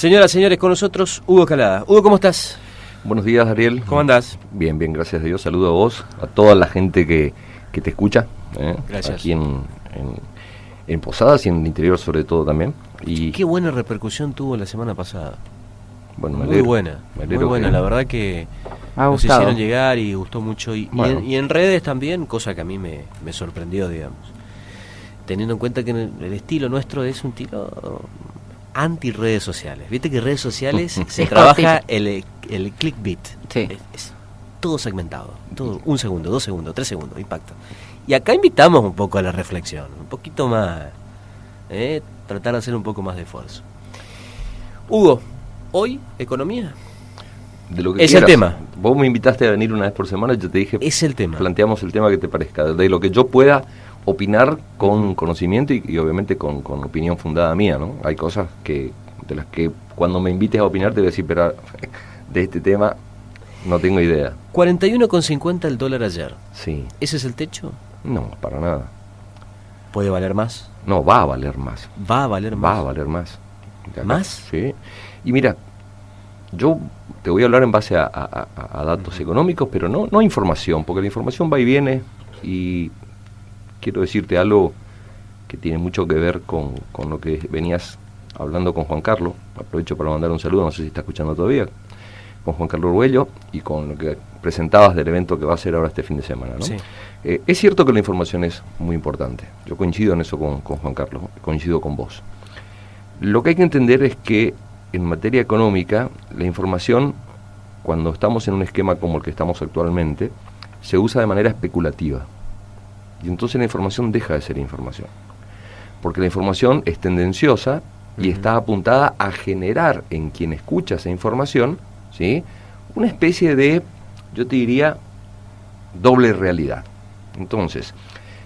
Señoras, señores, con nosotros Hugo Calada. Hugo, ¿cómo estás? Buenos días, Ariel. ¿Cómo andás? Bien, bien, gracias a Dios. Saludo a vos, a toda la gente que te escucha. Gracias. Aquí en Posadas y en el interior sobre todo también. Y qué buena repercusión tuvo la semana pasada. bueno, me Muy alegro. buena, Me muy alegro buena. que- La verdad que Ha nos gustado. hicieron llegar y gustó mucho. Bueno. Y en redes también, cosa que a mí me sorprendió, digamos. Teniendo en cuenta que el estilo nuestro es un estilo anti-redes sociales. Viste que redes sociales se Es trabaja cortito. el clickbait. Sí. Es todo segmentado. Todo, 1 segundo, 2 segundos, 3 segundos, impacto. Y acá invitamos un poco a la reflexión, un poquito más. Tratar de hacer un poco más de esfuerzo. Hugo, hoy, economía. De lo que Es el quieras. tema. Vos me invitaste a venir una vez por semana y yo te dije, Es el tema. planteamos el tema que te parezca, de lo que yo pueda opinar con conocimiento y obviamente con opinión fundada mía, ¿no? Hay cosas de las que cuando me invites a opinar te voy a decir, pero de este tema no tengo idea. 41,50 el dólar ayer. Sí, ¿Ese es el techo? no, para nada. ¿Puede valer más? No, va a valer más. ¿Va a valer más? Va a valer más. De acá, ¿Más? Sí. Y mira, yo te voy a hablar en base a datos económicos, pero no información, porque la información va y viene y quiero decirte algo que tiene mucho que ver con lo que venías hablando con Juan Carlos. Aprovecho para mandar un saludo, no sé si está escuchando todavía, con Juan Carlos Arguello y con lo que presentabas del evento que va a ser ahora este fin de semana, ¿no? Sí. Es cierto que la información es muy importante. Yo coincido en eso con Juan Carlos, coincido con vos. Lo que hay que entender es que en materia económica, la información, cuando estamos en un esquema como el que estamos actualmente, se usa de manera especulativa. Y entonces la información deja de ser información. Porque la información es tendenciosa y está apuntada a generar en quien escucha esa información, ¿sí?, una especie de, yo te diría, doble realidad. Entonces,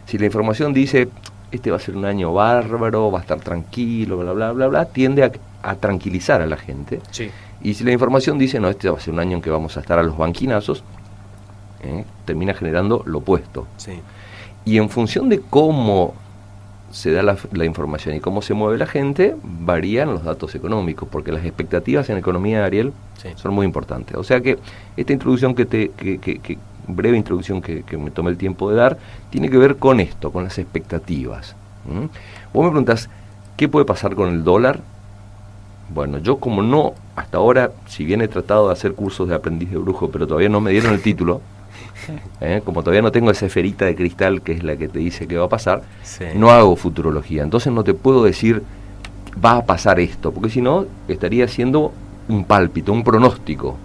si la información dice, este va a ser un año bárbaro, va a estar tranquilo, bla, bla, bla, bla, tiende a tranquilizar a la gente. Sí. Y si la información dice, no, este va a ser un año en que vamos a estar a los banquinazos, termina generando lo opuesto. Sí. Y en función de cómo se da la información y cómo se mueve la gente, varían los datos económicos, porque las expectativas en economía, Ariel, Sí. son muy importantes. O sea que esta introducción breve introducción que me tomé el tiempo de dar, tiene que ver con esto, con las expectativas. Vos me preguntás, ¿qué puede pasar con el dólar? Bueno, yo como no, hasta ahora, si bien he tratado de hacer cursos de aprendiz de brujo, pero todavía no me dieron el título, como todavía no tengo esa esferita de cristal que es la que te dice qué va a pasar, Sí. no hago futurología. Entonces no te puedo decir, va a pasar esto, porque si no, estaría haciendo un pálpito, un pronóstico,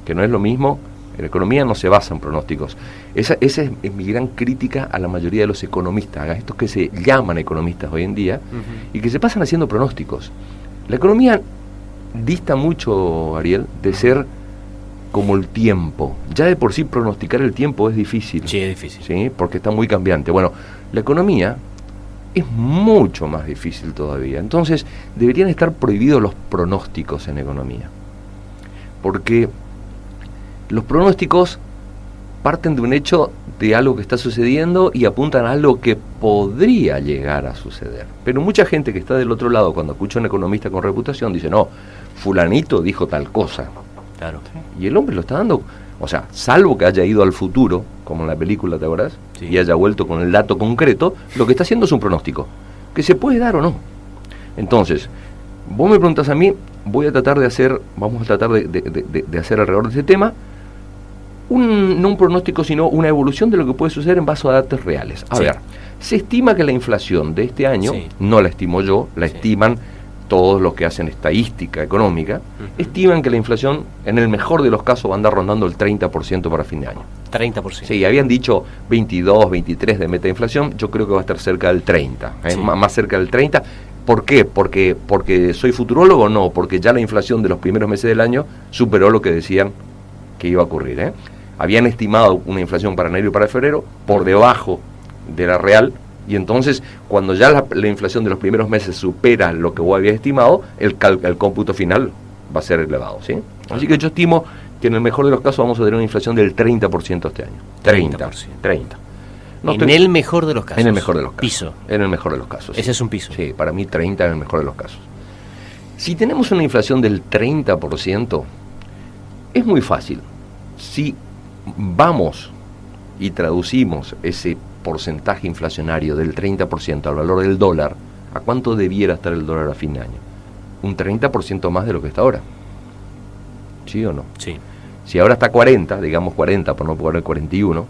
que no es lo mismo. En economía no se basa en pronósticos. Esa es mi gran crítica a la mayoría de los economistas, a estos que se llaman economistas hoy en día, y que se pasan haciendo pronósticos. La economía dista mucho, Ariel, de ser como el tiempo. Ya de por sí pronosticar el tiempo es difícil. Sí, es difícil. ¿Sí? Porque está muy cambiante. Bueno, la economía es mucho más difícil todavía. Entonces, deberían estar prohibidos los pronósticos en economía. Porque los pronósticos parten de un hecho de algo que está sucediendo y apuntan a algo que podría llegar a suceder. Pero mucha gente que está del otro lado, cuando escucha a un economista con reputación, dice, no, fulanito dijo tal cosa. Claro. Y el hombre lo está dando, o sea, salvo que haya ido al futuro, como en la película, ¿te acordás? Sí. Y haya vuelto con el dato concreto, lo que está haciendo es un pronóstico, que se puede dar o no. Entonces, vos me preguntas a mí, vamos a tratar de hacer alrededor de este tema, no un pronóstico, sino una evolución de lo que puede suceder en base a datos reales. A Sí. ver, se estima que la inflación de este año, Sí. no la estimo yo, la Sí. estiman todos los que hacen estadística económica, estiman que la inflación, en el mejor de los casos, va a andar rondando el 30% para fin de año. 30%. Sí, habían dicho 22, 23 de meta de inflación, yo creo que va a estar cerca del 30, Sí. más cerca del 30. ¿Por qué? Porque soy futurólogo, no, porque ya la inflación de los primeros meses del año superó lo que decían que iba a ocurrir. Habían estimado una inflación para enero y para febrero por debajo de la real, y entonces cuando ya la inflación de los primeros meses supera lo que vos habías estimado, el cómputo final va a ser elevado, ¿sí? Así que yo estimo que en el mejor de los casos vamos a tener una inflación del 30% este año. 30. No en el mejor de los casos. En el mejor de los casos. Piso. En el mejor de los casos. Ese sí. es un piso. Sí, para mí 30 en el mejor de los casos. Si tenemos una inflación del 30%, es muy fácil. Si vamos y traducimos ese porcentaje inflacionario del 30% al valor del dólar, ¿a cuánto debiera estar el dólar a fin de año? Un 30% más de lo que está ahora. ¿Sí o no? Sí. Si ahora está 40, digamos 40 por no poner 41,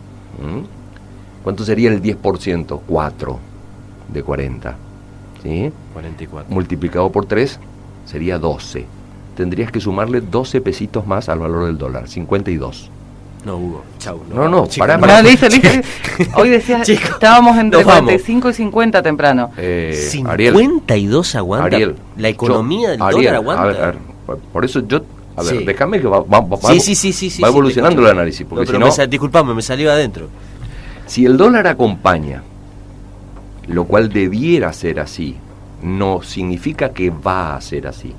¿cuánto sería el 10%? 4 de 40. ¿Sí? 44. Multiplicado por 3 sería 12. Tendrías que sumarle 12 pesitos más al valor del dólar, 52. No, Hugo, chau. No, chicos, pará. No, listo. Hoy decías, Chicos, estábamos entre nos vamos. 45 y 50 temprano. Ariel, 52 aguanta. Ariel, La economía del Ariel, dólar aguanta. A ver, por eso yo... A ver, Sí. déjame que va Sí, va evolucionando el análisis, porque pero si no... disculpame, me salió adentro. Si el dólar acompaña, lo cual debiera ser así, no significa que va a ser así.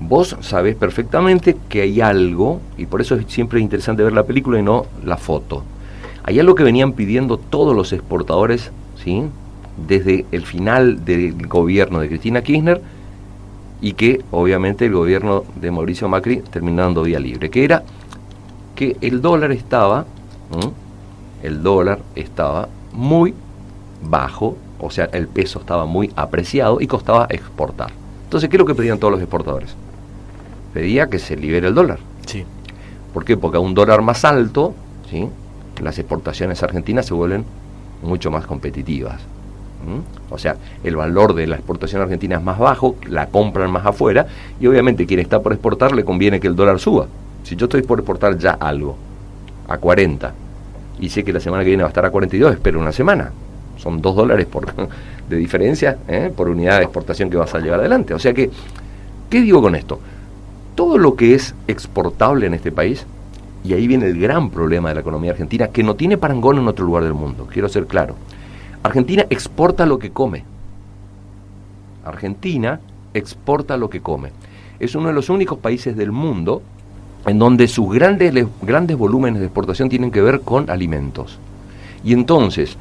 Vos sabés perfectamente que hay algo, y por eso es siempre interesante ver la película y no la foto. Hay algo que venían pidiendo todos los exportadores, ¿sí?, desde el final del gobierno de Cristina Kirchner, y que obviamente el gobierno de Mauricio Macri terminó dando vía libre, que era que el dólar estaba muy bajo, o sea, el peso estaba muy apreciado y costaba exportar. Entonces, ¿qué es lo que pedían todos los exportadores? Pedía que se libere el dólar. Sí. ¿Por qué? Porque a un dólar más alto, ¿sí?, las exportaciones argentinas se vuelven mucho más competitivas. O sea, el valor de la exportación argentina es más bajo, la compran más afuera, y obviamente quien está por exportar le conviene que el dólar suba. Si yo estoy por exportar ya algo a 40 y sé que la semana que viene va a estar a 42, espero una semana. Son $2 de diferencia por unidad de exportación que vas a llevar adelante. O sea que, ¿qué digo con esto? Todo lo que es exportable en este país, y ahí viene el gran problema de la economía argentina, que no tiene parangón en otro lugar del mundo, quiero ser claro. Argentina exporta lo que come. Argentina exporta lo que come. Es uno de los únicos países del mundo en donde sus grandes volúmenes de exportación tienen que ver con alimentos. Y entonces,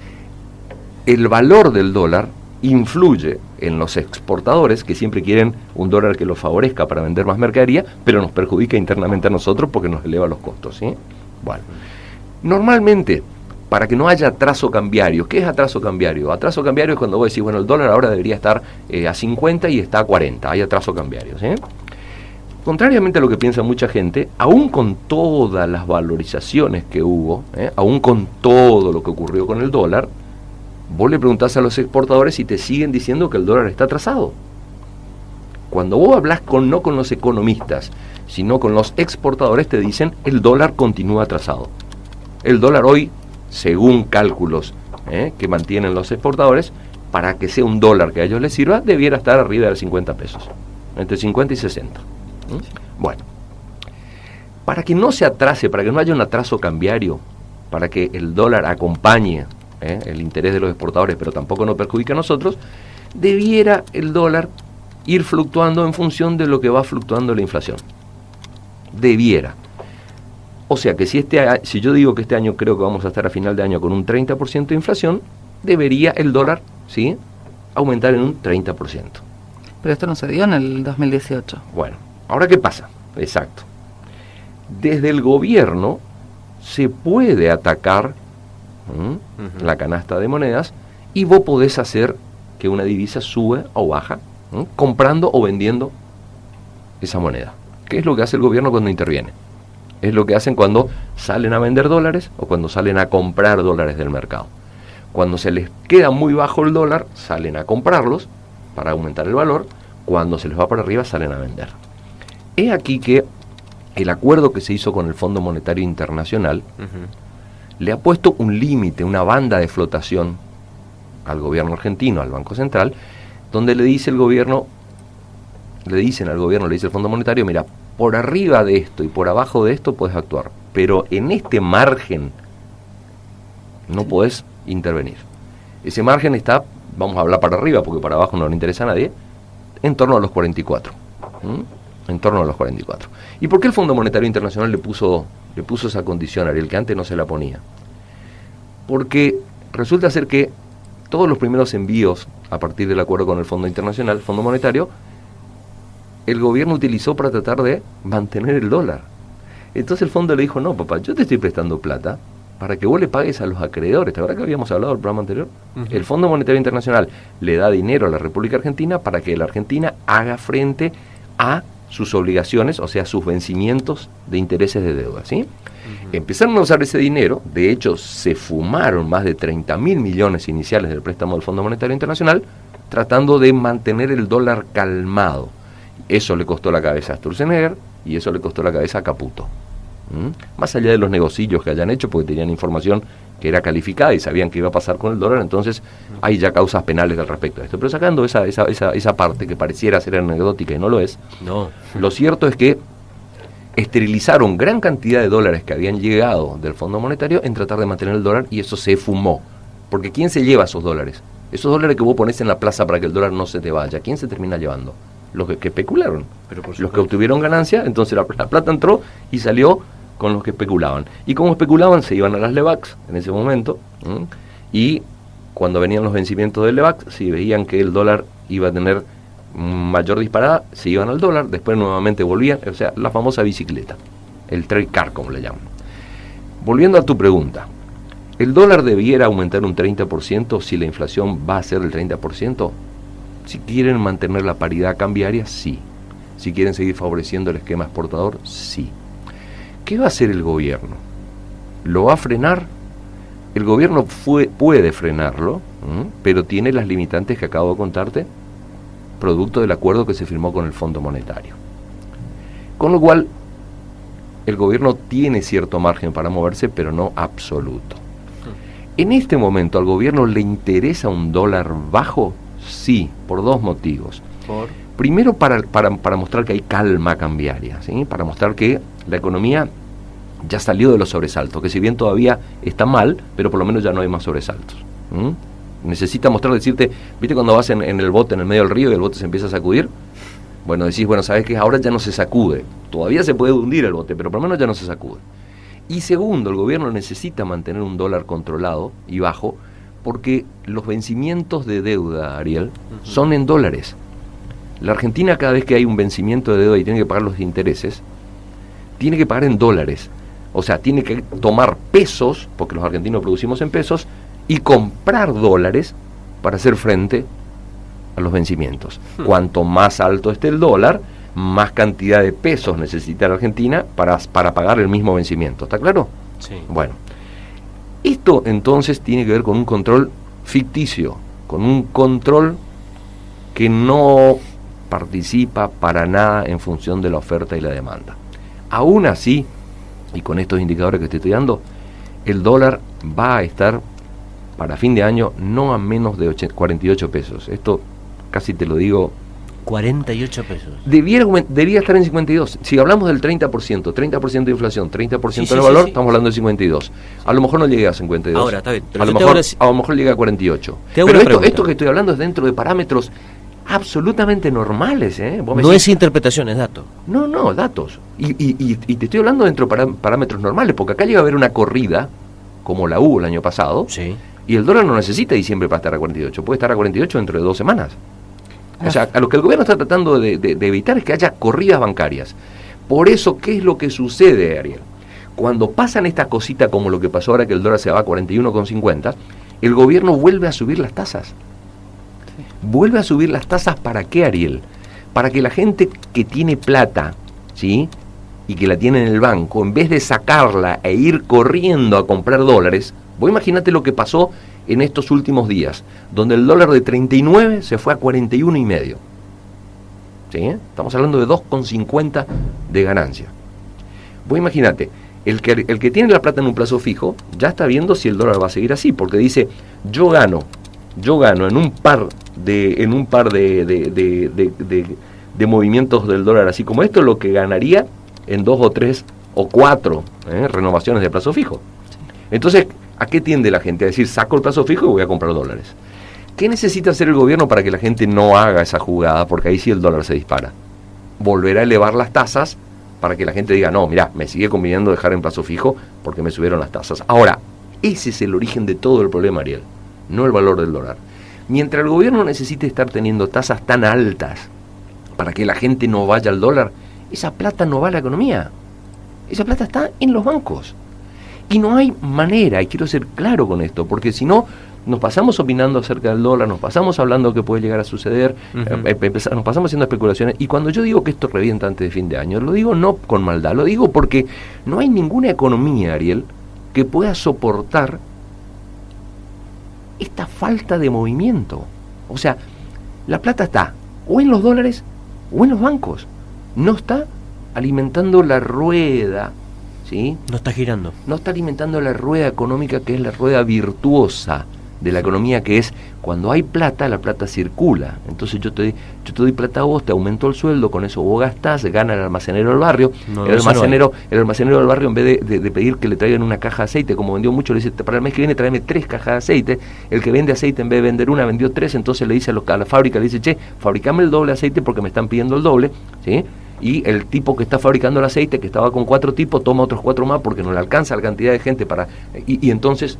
el valor del dólar influye en los exportadores, que siempre quieren un dólar que los favorezca para vender más mercadería, pero nos perjudica internamente a nosotros porque nos eleva los costos, ¿sí? Bueno, normalmente, para que no haya atraso cambiario, ¿qué es atraso cambiario? Atraso cambiario es cuando vos decís, bueno, el dólar ahora debería estar a 50 y está a 40, hay atraso cambiario, ¿sí? Contrariamente a lo que piensa mucha gente, aún con todas las valorizaciones que hubo, aún con todo lo que ocurrió con el dólar, vos le preguntás a los exportadores y te siguen diciendo que el dólar está atrasado. Cuando vos hablás no con los economistas, sino con los exportadores, te dicen el dólar continúa atrasado. El dólar hoy, según cálculos que mantienen los exportadores, para que sea un dólar que a ellos les sirva, debiera estar arriba de 50 pesos, entre 50 y 60. Bueno, para que no se atrase, para que no haya un atraso cambiario, para que el dólar acompañe el interés de los exportadores, pero tampoco nos perjudica a nosotros, debiera el dólar ir fluctuando en función de lo que va fluctuando la inflación. Debiera. O sea que si yo digo que este año creo que vamos a estar a final de año con un 30% de inflación, debería el dólar, ¿sí?, aumentar en un 30%. Pero esto no se dio en el 2018. Bueno, ¿ahora qué pasa? Exacto. Desde el gobierno se puede atacar la canasta de monedas y vos podés hacer que una divisa sube o baja, comprando o vendiendo esa moneda. ¿Qué es lo que hace el gobierno cuando interviene? Es lo que hacen cuando salen a vender dólares o cuando salen a comprar dólares del mercado. Cuando se les queda muy bajo el dólar, salen a comprarlos para aumentar el valor. Cuando se les va para arriba, salen a vender. He aquí que el acuerdo que se hizo con el Fondo Monetario Internacional le ha puesto un límite, una banda de flotación al gobierno argentino, al Banco Central, donde le dice el gobierno, le dice el Fondo Monetario, mira, por arriba de esto y por abajo de esto puedes actuar, pero en este margen no podés intervenir. Ese margen está, vamos a hablar para arriba porque para abajo no le interesa a nadie, en torno a los 44. En torno a los 44. ¿Y por qué el Fondo Monetario Internacional le puso esa condición, Ariel, que antes no se la ponía? Porque resulta ser que todos los primeros envíos a partir del acuerdo con el Fondo Internacional, el Fondo Monetario, el gobierno utilizó para tratar de mantener el dólar. Entonces el fondo le dijo, no, papá, yo te estoy prestando plata para que vos le pagues a los acreedores. ¿Te acuerdas que habíamos hablado del programa anterior? El Fondo Monetario Internacional le da dinero a la República Argentina para que la Argentina haga frente a sus obligaciones, o sea, sus vencimientos de intereses de deuda, ¿sí? Empezaron a usar ese dinero, de hecho se fumaron más de 30.000 millones iniciales del préstamo del Fondo Monetario Internacional, tratando de mantener el dólar calmado. Eso le costó la cabeza a Sturzenegger y eso le costó la cabeza a Caputo. Más allá de los negocios que hayan hecho, porque tenían información que era calificada y sabían qué iba a pasar con el dólar, entonces hay ya causas penales al respecto de esto. Pero sacando esa parte que pareciera ser anecdótica y no lo es, No. lo cierto es que esterilizaron gran cantidad de dólares que habían llegado del Fondo Monetario en tratar de mantener el dólar, y eso se fumó. Porque ¿quién se lleva esos dólares? Esos dólares que vos ponés en la plaza para que el dólar no se te vaya, ¿quién se termina llevando? Los que especularon, Pero por los supuesto. que obtuvieron ganancia. Entonces la plata entró y salió con los que especulaban. Y como especulaban, se iban a las LEVAX en ese momento, y cuando venían los vencimientos del LEVAX, si veían que el dólar iba a tener mayor disparada, se iban al dólar, después nuevamente volvían, o sea, la famosa bicicleta, el trade car, como le llaman. Volviendo a tu pregunta, ¿el dólar debiera aumentar un 30% si la inflación va a ser del 30%? Si quieren mantener la paridad cambiaria, sí. Si quieren seguir favoreciendo el esquema exportador, sí. ¿Qué va a hacer el gobierno? ¿Lo va a frenar? El gobierno puede frenarlo, pero tiene las limitantes que acabo de contarte, producto del acuerdo que se firmó con el Fondo Monetario. Con lo cual, el gobierno tiene cierto margen para moverse, pero no absoluto. En este momento, ¿al gobierno le interesa un dólar bajo? Sí, por dos motivos. Primero, para mostrar que hay calma cambiaria, ¿sí? Para mostrar que la economía ya salió de los sobresaltos, que si bien todavía está mal, pero por lo menos ya no hay más sobresaltos. Necesita mostrar, decirte, ¿viste cuando vas en el bote en el medio del río y el bote se empieza a sacudir? Bueno, decís, bueno, ¿sabes qué? Ahora ya no se sacude. Todavía se puede hundir el bote, pero por lo menos ya no se sacude. Y segundo, el gobierno necesita mantener un dólar controlado y bajo, porque los vencimientos de deuda, Ariel, son en dólares. La Argentina, cada vez que hay un vencimiento de deuda y tiene que pagar los intereses, tiene que pagar en dólares. O sea, tiene que tomar pesos, porque los argentinos producimos en pesos, y comprar dólares para hacer frente a los vencimientos. Cuanto más alto esté el dólar, más cantidad de pesos necesita la Argentina para pagar el mismo vencimiento. ¿Está claro? Sí. Bueno, esto entonces tiene que ver con un control ficticio, con un control que no participa para nada en función de la oferta y la demanda. Aún así, y con estos indicadores que te estoy dando, el dólar va a estar para fin de año no a menos de 48 pesos. Esto casi te lo digo. 48 pesos. Debería estar en 52. Si hablamos del 30% de inflación, 30% Sí, de sí, valor, sí. estamos hablando de 52. A lo mejor no llega a 52. Ahora, está bien, pero A lo yo te mejor, hago a lo mejor llega a 48. Te hago Pero una pregunta. esto que estoy hablando es dentro de parámetros absolutamente normales, ¿eh? Vos me No decís, es interpretación, es dato. no, datos. Y te estoy hablando dentro de parámetros normales, porque acá llega a haber una corrida, como la hubo el año pasado, Sí. y el dólar no necesita diciembre para estar a 48, puede estar a 48 dentro de 2 semanas. O sea, a lo que el gobierno está tratando de evitar es que haya corridas bancarias. Por eso, ¿qué es lo que sucede, Ariel? Cuando pasan estas cositas como lo que pasó ahora que el dólar se va a 41,50, el gobierno vuelve a subir las tasas. Vuelve a subir las tasas, ¿para qué, Ariel? Para que la gente que tiene plata, ¿sí?, y que la tiene en el banco, en vez de sacarla e ir corriendo a comprar dólares, vos imagínate lo que pasó en estos últimos días, donde el dólar de 39 se fue a 41,5. ¿Sí? Estamos hablando de 2,50 de ganancia. Vos imagínate, el que tiene la plata en un plazo fijo, ya está viendo si el dólar va a seguir así, porque dice, yo gano en un par de movimientos del dólar así como esto, lo que ganaría en 2 o 3 o 4 renovaciones de plazo fijo. Entonces, ¿a qué tiende la gente? A decir, saco el plazo fijo y voy a comprar dólares. ¿Qué necesita hacer el gobierno para que la gente no haga esa jugada? Porque ahí sí el dólar se dispara. Volver a elevar las tasas para que la gente diga, no, mirá, me sigue conveniendo dejar en plazo fijo porque me subieron las tasas. Ahora, ese es el origen de todo el problema, Ariel, no el valor del dólar. Mientras el gobierno necesite estar teniendo tasas tan altas, para que la gente no vaya al dólar, esa plata no va a la economía. Esa plata está en los bancos. Y no hay manera, y quiero ser claro con esto, porque si no, nos pasamos opinando acerca del dólar, nos pasamos hablando que puede llegar a suceder, nos pasamos haciendo especulaciones, y cuando yo digo que esto revienta antes de fin de año, lo digo no con maldad, lo digo porque no hay ninguna economía, Ariel, que pueda soportar esta falta de movimiento. O sea, la plata está o en los dólares o en los bancos. No está alimentando la rueda, ¿sí? No está girando. No está alimentando la rueda económica, que es la rueda virtuosa de la economía, que es cuando hay plata, la plata circula. Entonces yo te doy plata a vos, te aumento el sueldo, con eso vos gastás, gana el almacenero del barrio. No, el almacenero del barrio, en vez de pedir que le traigan una caja de aceite, como vendió mucho, le dice, para el mes que viene tráeme 3 cajas de aceite. El que vende aceite, en vez de vender una, vendió 3, entonces le dice a la fábrica, le dice, che, fabricame el doble de aceite porque me están pidiendo el doble, ¿sí? Y el tipo que está fabricando el aceite, que estaba con 4 tipos, toma otros 4 más porque no le alcanza la cantidad de gente para... Y entonces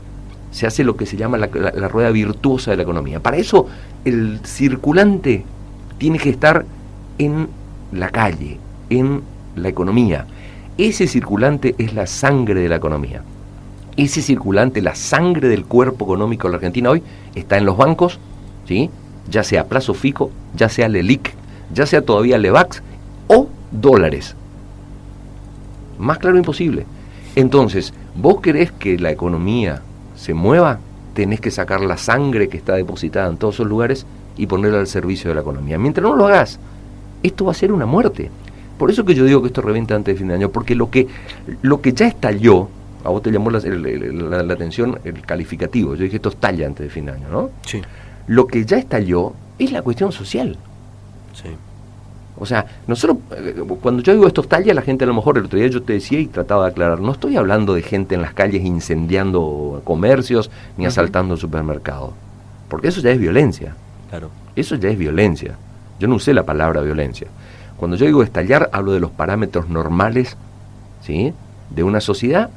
se hace lo que se llama la rueda virtuosa de la economía. Para eso el circulante tiene que estar en la calle, en la economía. Ese circulante es la sangre de la economía. Ese circulante, la sangre del cuerpo económico de la Argentina hoy, está en los bancos, ¿sí? Ya sea plazo fijo, ya sea LELIQ, ya sea todavía LEVAX o dólares. Más claro imposible. Entonces, vos querés que la economía se mueva, tenés que sacar la sangre que está depositada en todos esos lugares y ponerla al servicio de la economía. Mientras no lo hagas, esto va a ser una muerte. Por eso que yo digo que esto revienta antes de fin de año, porque lo que ya estalló, a vos te llamó la atención el calificativo, yo dije esto estalla antes de fin de año, ¿no? Sí. Lo que ya estalló es la cuestión social. Sí. O sea, nosotros, cuando yo digo esto estalla, la gente a lo mejor, el otro día yo te decía y trataba de aclarar, no estoy hablando de gente en las calles incendiando comercios ni asaltando supermercados, porque eso ya es violencia. Claro. Eso ya es violencia. Yo no usé la palabra violencia. Cuando yo digo estallar, hablo de los parámetros normales, ¿sí?, de una sociedad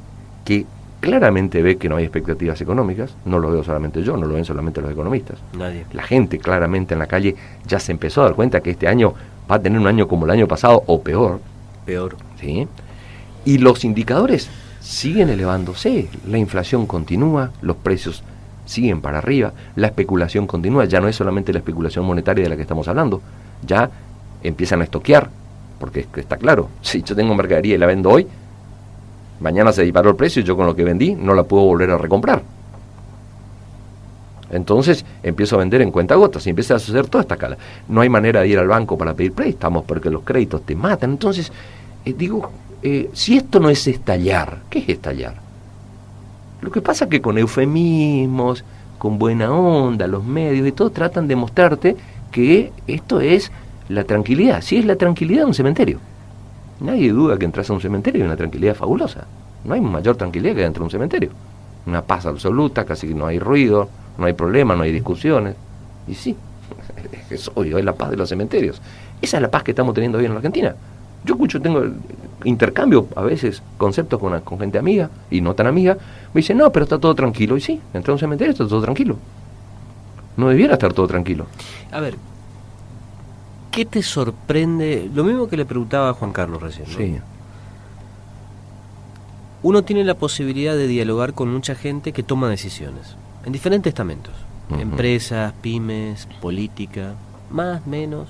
que claramente ve que no hay expectativas económicas. No lo veo solamente yo, no lo ven solamente los economistas. Nadie. La gente claramente en la calle ya se empezó a dar cuenta que este año va a tener un año como el año pasado o peor. Peor. ¿Sí? Y los indicadores siguen elevándose. La inflación continúa, los precios siguen para arriba, la especulación continúa. Ya no es solamente la especulación monetaria de la que estamos hablando. Ya empiezan a estoquear, porque está claro, si yo tengo mercadería y la vendo hoy, mañana se disparó el precio y yo con lo que vendí no la puedo volver a recomprar. Entonces empiezo a vender en cuentagotas y empieza a suceder toda esta cala. No hay manera de ir al banco para pedir préstamos porque los créditos te matan. Entonces, si esto no es estallar, ¿qué es estallar? Lo que pasa es que con eufemismos, con buena onda, los medios y todo tratan de mostrarte que esto es la tranquilidad. Sí, es la tranquilidad de un cementerio. Nadie duda que entras a un cementerio y una tranquilidad fabulosa. No hay mayor tranquilidad que dentro de un cementerio. Una paz absoluta, casi no hay ruido, no hay problema, no hay discusiones. Y sí, es obvio, es la paz de los cementerios. Esa es la paz que estamos teniendo hoy en la Argentina. Yo tengo intercambio a veces, conceptos con gente amiga y no tan amiga. Me dicen, no, pero está todo tranquilo. Y sí, entrar a un cementerio está todo tranquilo. No debiera estar todo tranquilo. A ver, ¿qué te sorprende? Lo mismo que le preguntaba a Juan Carlos recién, ¿no? Sí. Uno tiene la posibilidad de dialogar con mucha gente que toma decisiones, en diferentes estamentos. Uh-huh. Empresas, pymes, política, más, menos.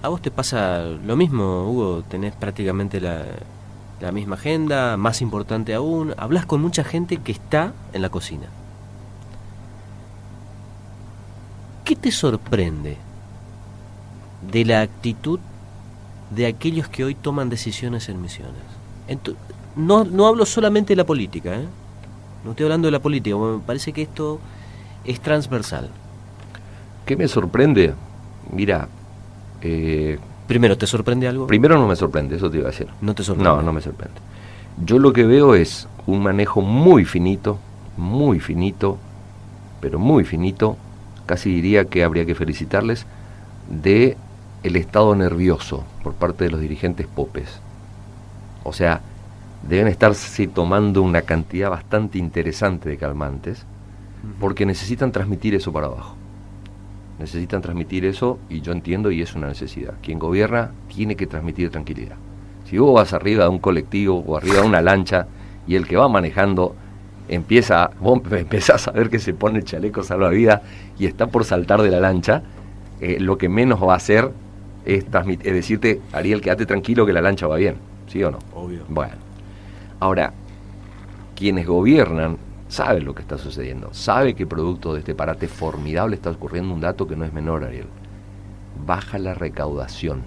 ¿A vos te pasa lo mismo, Hugo? ¿Tenés prácticamente la misma agenda? Más importante aún, hablas con mucha gente que está en la cocina. ¿Qué te sorprende de la actitud de aquellos que hoy toman decisiones en Misiones? No hablo solamente de la política, ¿eh? No estoy hablando de la política, me parece que esto es transversal. ¿Qué me sorprende? Mira, Primero, ¿te sorprende algo? primero no me sorprende, eso te iba a decir. ¿No te sorprende? No me sorprende. Yo lo que veo es un manejo muy finito, pero muy finito, casi diría que habría que felicitarles, de el estado nervioso por parte de los dirigentes popes. O sea, deben estarse tomando una cantidad bastante interesante de calmantes, porque necesitan transmitir eso para abajo. necesitan transmitir eso, y yo entiendo, y es una necesidad. Quien gobierna tiene que transmitir tranquilidad. Si vos vas arriba de un colectivo o arriba de una lancha y el que va manejando vos empezás a ver que se pone el chaleco salvavidas y está por saltar de la lancha, lo que menos va a hacer es decirte, Ariel, quédate tranquilo que la lancha va bien, ¿sí o no? Obvio. Bueno, ahora, quienes gobiernan saben lo que está sucediendo, sabe que producto de este parate formidable está ocurriendo un dato que no es menor, Ariel. Baja la recaudación.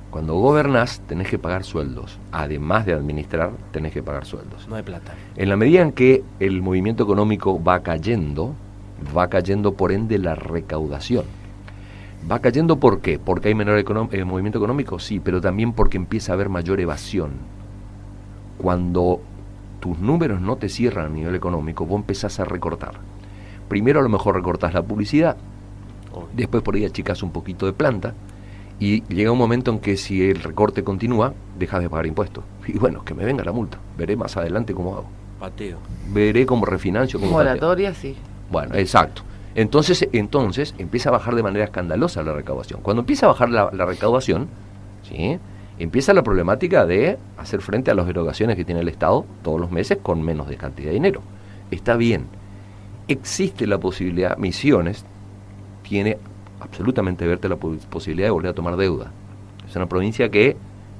Cuando gobernás tenés que pagar sueldos, además de administrar tenés que pagar sueldos. No hay plata. En la medida en que el movimiento económico va cayendo por ende la recaudación. ¿Va cayendo por qué? ¿Porque hay menor movimiento económico? Sí, pero también porque empieza a haber mayor evasión. Cuando tus números no te cierran a nivel económico, vos empezás a recortar. Primero a lo mejor recortás la publicidad, después por ahí achicás un poquito de planta, y llega un momento en que si el recorte continúa, dejas de pagar impuestos. Y bueno, que me venga la multa, veré más adelante cómo hago. Pateo. Veré cómo refinancio, cómo moratoria, pateo. sí. Bueno, exacto. Entonces empieza a bajar de manera escandalosa la recaudación. Cuando empieza a bajar la recaudación, ¿sí?, empieza la problemática de hacer frente a las erogaciones que tiene el Estado todos los meses con menos de cantidad de dinero. Está bien. Existe la posibilidad, Misiones tiene absolutamente verte la posibilidad de volver a tomar deuda. Es una provincia que,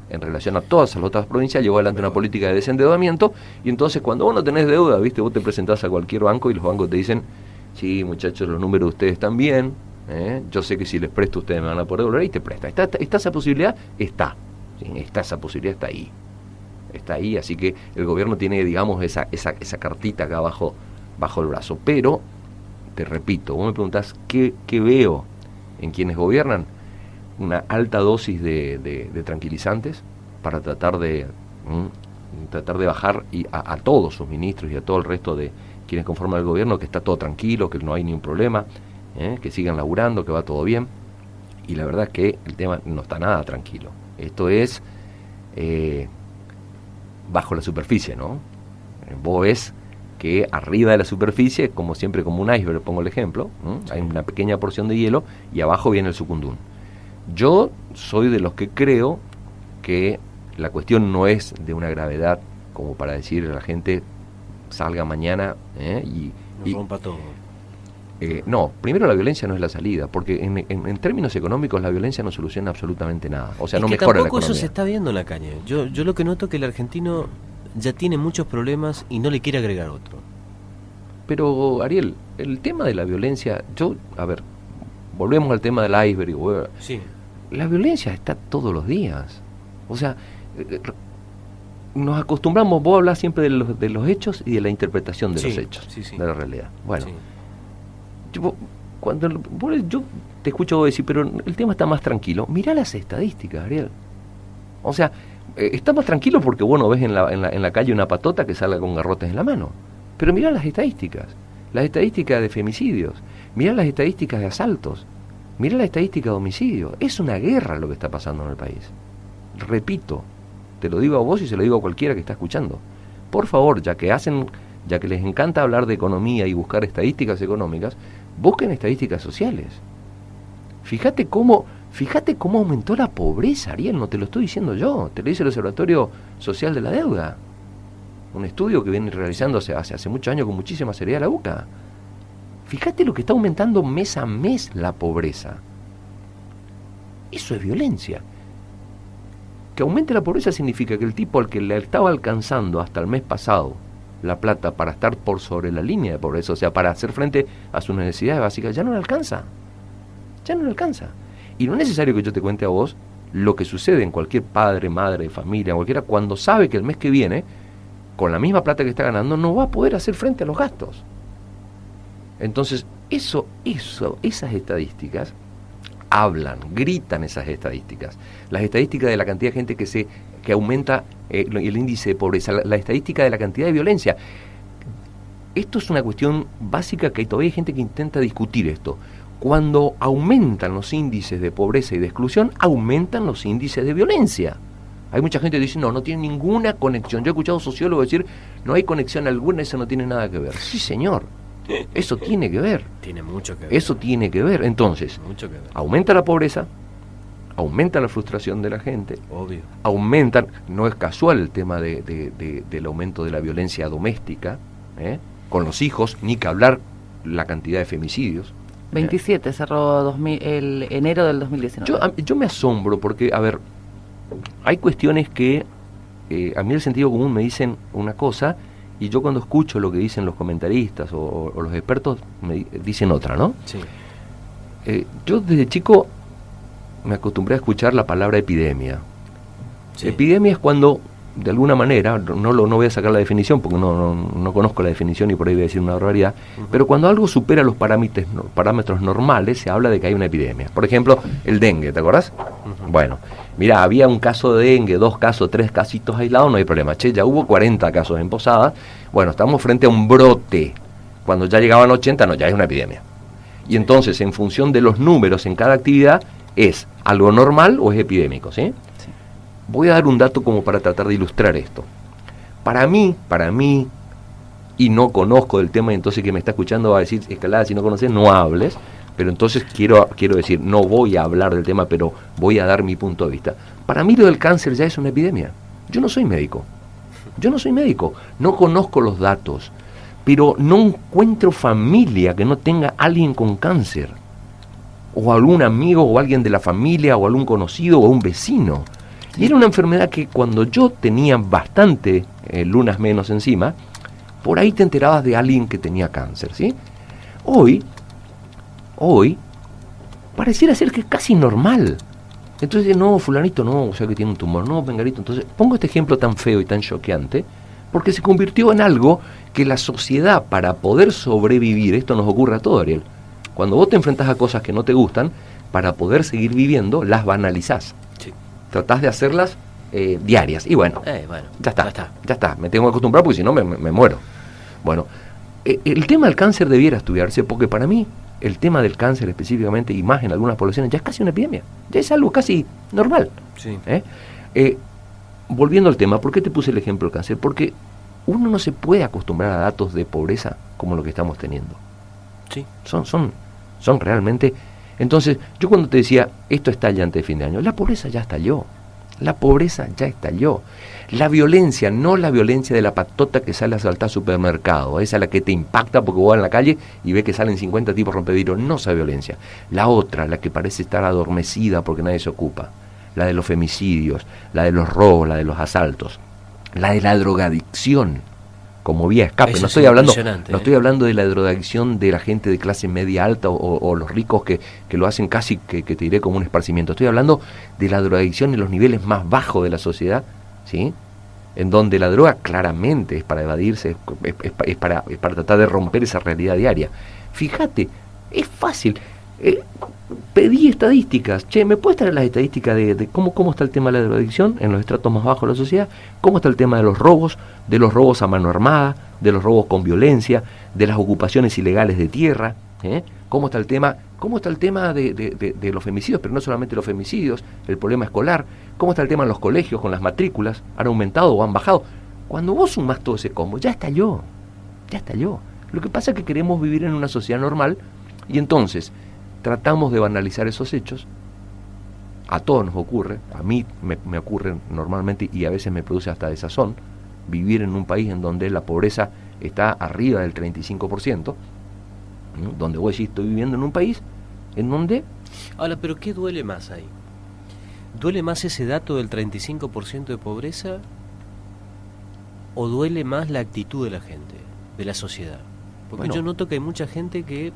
en relación a todas las otras provincias, llevó adelante una política de desendeudamiento, y entonces cuando vos no tenés deuda, viste, vos te presentás a cualquier banco y los bancos te dicen, sí, muchachos, los números de ustedes están bien, yo sé que si les presto ustedes me van a poder devolver, y te presta. ¿Está esa posibilidad? Está. ¿Sí? Esa posibilidad está ahí. Está ahí, así que el gobierno tiene, digamos, esa cartita acá bajo el brazo. Pero, te repito, vos me preguntás, ¿qué veo en quienes gobiernan? Una alta dosis de tranquilizantes para tratar de bajar a todos sus ministros y a todo el resto de quienes conforman el gobierno, que está todo tranquilo, que no hay ningún problema, que sigan laburando, que va todo bien. Y la verdad es que el tema no está nada tranquilo. Esto es bajo la superficie, ¿no? Vos ves que arriba de la superficie, como siempre, como un iceberg, pongo el ejemplo, hay una pequeña porción de hielo y abajo viene el sucundún. Yo soy de los que creo que la cuestión no es de una gravedad como para decir a la gente salga mañana y rompa todo. No, primero la violencia no es la salida, porque en términos económicos la violencia no soluciona absolutamente nada. O sea, no mejora la economía. Tampoco eso se está viendo en la calle. Yo lo que noto es que el argentino ya tiene muchos problemas y no le quiere agregar otro. Pero, Ariel, el tema de la violencia, volvemos al tema del iceberg. Sí. La violencia está todos los días. O sea, nos acostumbramos, vos hablas siempre de los hechos y de la interpretación de los hechos, de la realidad. Bueno, yo te escucho decir, pero el tema está más tranquilo. Mirá las estadísticas, Ariel. O sea, está más tranquilo porque vos no ves en la calle una patota que salga con garrotes en la mano. Pero mirá las estadísticas de femicidios, mirá las estadísticas de asaltos, mirá las estadísticas de homicidios. Es una guerra lo que está pasando en el país. Repito, te lo digo a vos y se lo digo a cualquiera que está escuchando. Por favor, ya que les encanta hablar de economía y buscar estadísticas económicas, busquen estadísticas sociales. Fíjate cómo aumentó la pobreza, Ariel, no te lo estoy diciendo yo, te lo dice el Observatorio Social de la Deuda. Un estudio que viene realizándose hace muchos años con muchísima seriedad la UCA. Fíjate lo que está aumentando mes a mes la pobreza. Eso es violencia. Que aumente la pobreza significa que el tipo al que le estaba alcanzando hasta el mes pasado la plata para estar por sobre la línea de pobreza, o sea, para hacer frente a sus necesidades básicas, ya no le alcanza. Ya no le alcanza. Y no es necesario que yo te cuente a vos lo que sucede en cualquier padre, madre, familia, cualquiera, cuando sabe que el mes que viene, con la misma plata que está ganando, no va a poder hacer frente a los gastos. Entonces, esas estadísticas hablan, gritan esas estadísticas. Las estadísticas de la cantidad de gente que aumenta el índice de pobreza, la estadística de la cantidad de violencia. Esto es una cuestión básica que todavía hay gente que intenta discutir esto. Cuando aumentan los índices de pobreza y de exclusión, aumentan los índices de violencia. Hay mucha gente que dice, no tiene ninguna conexión. Yo he escuchado sociólogos decir, no hay conexión alguna, eso no tiene nada que ver. Sí, señor, Eso tiene que ver. Tiene mucho que ver. Eso tiene que ver. Entonces, Mucho que ver. aumenta la pobreza, aumenta la frustración de la gente, Obvio. aumentan, no es casual el tema del aumento de la violencia doméstica, con los hijos, ni que hablar la cantidad de femicidios. 27 cerró el enero del 2019. Yo me asombro porque, a ver, hay cuestiones que a mí el sentido común me dicen una cosa y yo cuando escucho lo que dicen los comentaristas o los expertos me dicen otra, ¿no? Sí. Yo desde chico me acostumbré a escuchar la palabra epidemia. Sí. Epidemia es cuando, de alguna manera, no voy a sacar la definición porque no conozco la definición y por ahí voy a decir una barbaridad, pero cuando algo supera los parámetros normales, se habla de que hay una epidemia. Por ejemplo, el dengue, ¿te acordás? Bueno, mira, había un caso de dengue, 2 casos, 3 casitos aislados, no hay problema. Che, ya hubo 40 casos en Posadas, bueno, estamos frente a un brote. Cuando ya llegaban 80, no, ya es una epidemia. Y entonces, en función de los números en cada actividad, ¿es algo normal o es epidémico? ¿Sí? Sí. Voy a dar un dato como para tratar de ilustrar esto. Para mí, y no conozco del tema, y entonces que me está escuchando va a decir, Escalada, si no conoces, no hables, pero entonces quiero decir, no voy a hablar del tema, pero voy a dar mi punto de vista. Para mí lo del cáncer ya es una epidemia. Yo no soy médico, no conozco los datos, pero no encuentro familia que no tenga alguien con cáncer, o algún amigo, o alguien de la familia, o algún conocido, o un vecino. Y era una enfermedad que cuando yo tenía bastante lunas menos encima, por ahí te enterabas de alguien que tenía cáncer, ¿sí? Hoy, pareciera ser que es casi normal. Entonces, no, fulanito no, o sea que tiene un tumor, no, vengarito. Entonces, pongo este ejemplo tan feo y tan choqueante, porque se convirtió en algo que la sociedad, para poder sobrevivir, esto nos ocurre a todos, Ariel, cuando vos te enfrentás a cosas que no te gustan, para poder seguir viviendo, las banalizás. Sí. Tratás de hacerlas diarias. Y bueno, Bueno, ya está. Me tengo que acostumbrar porque si no me muero. Bueno, el tema del cáncer debiera estudiarse porque para mí el tema del cáncer específicamente, y más en algunas poblaciones, ya es casi una epidemia. Ya es algo casi normal. Sí. Volviendo al tema, ¿por qué te puse el ejemplo del cáncer? Porque uno no se puede acostumbrar a datos de pobreza como lo que estamos teniendo. Sí. Son realmente... Entonces, yo cuando te decía, esto estalla antes de fin de año, la pobreza ya estalló. La violencia, no la violencia de la patota que sale a asaltar supermercado, esa es la que te impacta porque vos vas en la calle y ves que salen 50 tipos rompevidrios, no esa violencia. La otra, la que parece estar adormecida porque nadie se ocupa, la de los femicidios, la de los robos, la de los asaltos, la de la drogadicción como vía de escape. Eso No es estoy hablando de la drogadicción de la gente de clase media alta o los ricos que lo hacen casi que te diré como un esparcimiento. Estoy hablando de la drogadicción en los niveles más bajos de la sociedad, ¿sí? En donde la droga claramente es para evadirse, es para tratar de romper esa realidad diaria. Fíjate, es fácil. Pedí estadísticas. Che, ¿me puedes traer las estadísticas de cómo está el tema de la drogadicción en los estratos más bajos de la sociedad? ¿Cómo está el tema de los robos a mano armada, de los robos con violencia, de las ocupaciones ilegales de tierra? ¿Cómo está el tema de los femicidios? Pero no solamente los femicidios, el problema escolar. ¿Cómo está el tema en los colegios con las matrículas? ¿Han aumentado o han bajado? Cuando vos sumás todo ese combo, ya estalló. Lo que pasa es que queremos vivir en una sociedad normal y entonces tratamos de banalizar esos hechos. A todos nos ocurre, a mí me ocurre normalmente y a veces me produce hasta desazón vivir en un país en donde la pobreza está arriba del 35%, ¿no? Donde vos decís, estoy viviendo en un país en donde... Ahora, ¿pero qué duele más ahí? ¿Duele más ese dato del 35% de pobreza o duele más la actitud de la gente, de la sociedad? Porque Bueno, yo noto que hay mucha gente que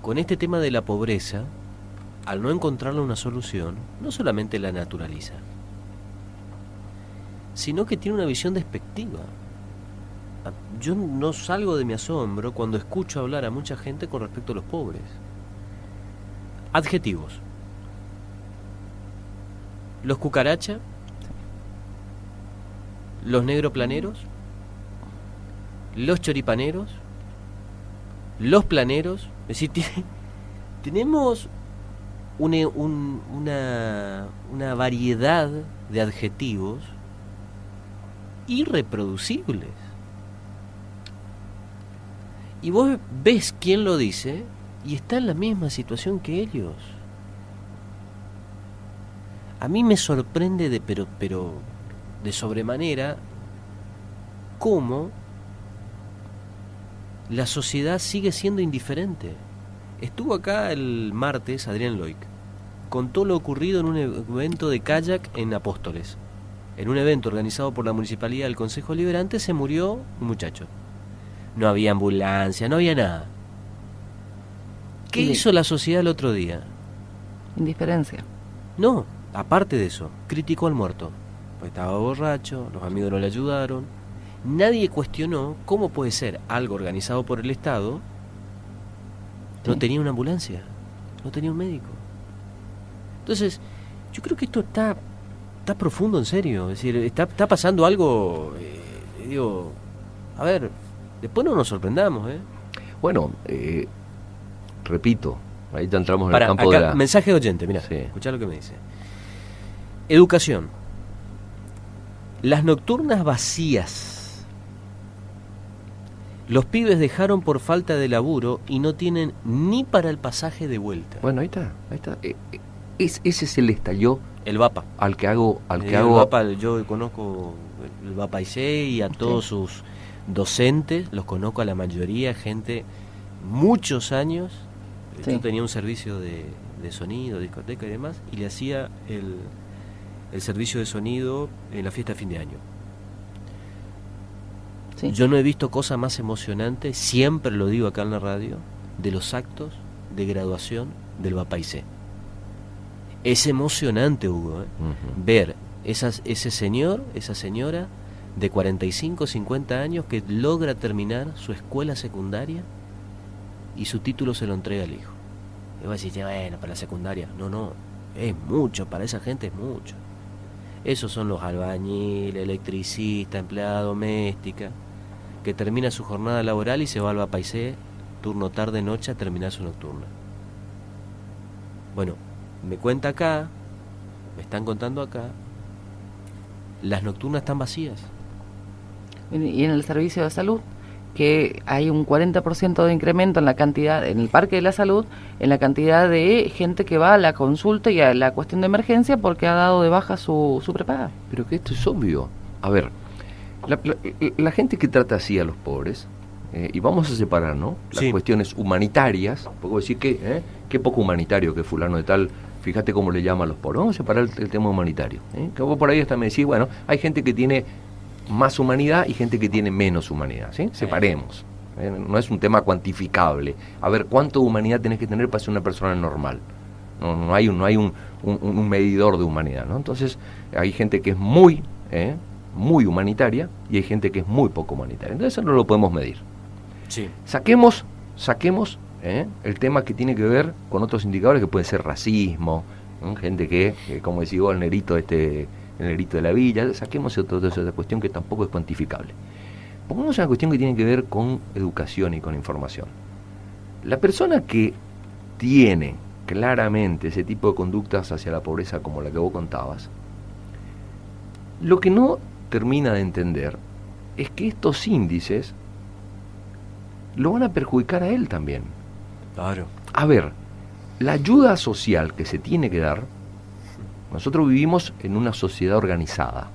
con este tema de la pobreza, al no encontrarle una solución, no solamente la naturaliza, sino que tiene una visión despectiva. Yo no salgo de mi asombro cuando escucho hablar a mucha gente con respecto a los pobres. Adjetivos: los cucaracha, los negroplaneros, los choripaneros, los planeros. Es decir, tenemos una variedad de adjetivos irreproducibles. Y vos ves quién lo dice y está en la misma situación que ellos. A mí me sorprende pero de sobremanera cómo la sociedad sigue siendo indiferente. Estuvo acá el martes Adrián Loic, contó lo ocurrido en un evento de kayak en Apóstoles. En un evento organizado por la Municipalidad del Consejo Liberante se murió un muchacho. No había ambulancia, no había nada. ¿Qué hizo la sociedad el otro día? Indiferencia. No, aparte de eso, criticó al muerto. Pues estaba borracho, los amigos no le ayudaron. Nadie cuestionó cómo puede ser algo organizado por el Estado. No tenía una ambulancia, no tenía un médico. Entonces, yo creo que esto está profundo, en serio. Es decir, está pasando algo, digo, a ver, después no nos sorprendamos, ¿eh? Bueno, repito, ahí ya entramos en el campo acá, de la... mensaje de oyente, mira, Sí. escuchá lo que me dice. Educación. Las nocturnas vacías. Los pibes dejaron por falta de laburo y no tienen ni para el pasaje de vuelta. Bueno, ahí está. Ese es el estallido El VAPA. al que hago... El VAPA, yo conozco el VAPA IC y a todos sus docentes, los conozco a la mayoría, gente, muchos años. Sí. Yo tenía un servicio de sonido, discoteca y demás, y le hacía el servicio de sonido en la fiesta de fin de año. Sí. Yo no he visto cosa más emocionante, siempre lo digo acá en la radio, de los actos de graduación del VAPAIC. Es emocionante, Hugo, Uh-huh. ver ese señor, esa señora de 45, 50 años que logra terminar su escuela secundaria y su título se lo entrega al hijo. Y vos decís, bueno, para la secundaria. No, es mucho, para esa gente es mucho. Esos son los albañiles, electricistas, empleada doméstica, que termina su jornada laboral y se va al VAPAIC, turno tarde-noche, a terminar su nocturna. Bueno, me cuenta acá, me están contando acá, las nocturnas están vacías. Y en el servicio de salud, que hay un 40% de incremento en la cantidad, en el Parque de la Salud, en la cantidad de gente que va a la consulta y a la cuestión de emergencia porque ha dado de baja su prepaga. Pero que esto es obvio. A ver, la gente que trata así a los pobres, y vamos a separar, ¿no? Las Sí. cuestiones humanitarias, puedo decir que, qué poco humanitario que fulano de tal, fíjate cómo le llama a los pobres. Vamos a separar el tema humanitario. Que vos por ahí hasta me decís, bueno, hay gente que tiene más humanidad y gente que tiene menos humanidad, ¿sí? Separemos. No es un tema cuantificable. A ver, ¿cuánto humanidad tenés que tener para ser una persona normal? No hay un medidor de humanidad, ¿no? Entonces, hay gente que es muy humanitaria y hay gente que es muy poco humanitaria. Entonces, eso no lo podemos medir. Sí. Saquemos el tema que tiene que ver con otros indicadores que pueden ser racismo, ¿no? Gente que, como decía el negrito el negrito de la villa, saquemos esa cuestión que tampoco es cuantificable. Pongamos una cuestión que tiene que ver con educación y con información. La persona que tiene claramente ese tipo de conductas hacia la pobreza como la que vos contabas, lo que no termina de entender es que estos índices lo van a perjudicar a él también. Claro. A ver, la ayuda social que se tiene que dar, nosotros vivimos en una sociedad organizada.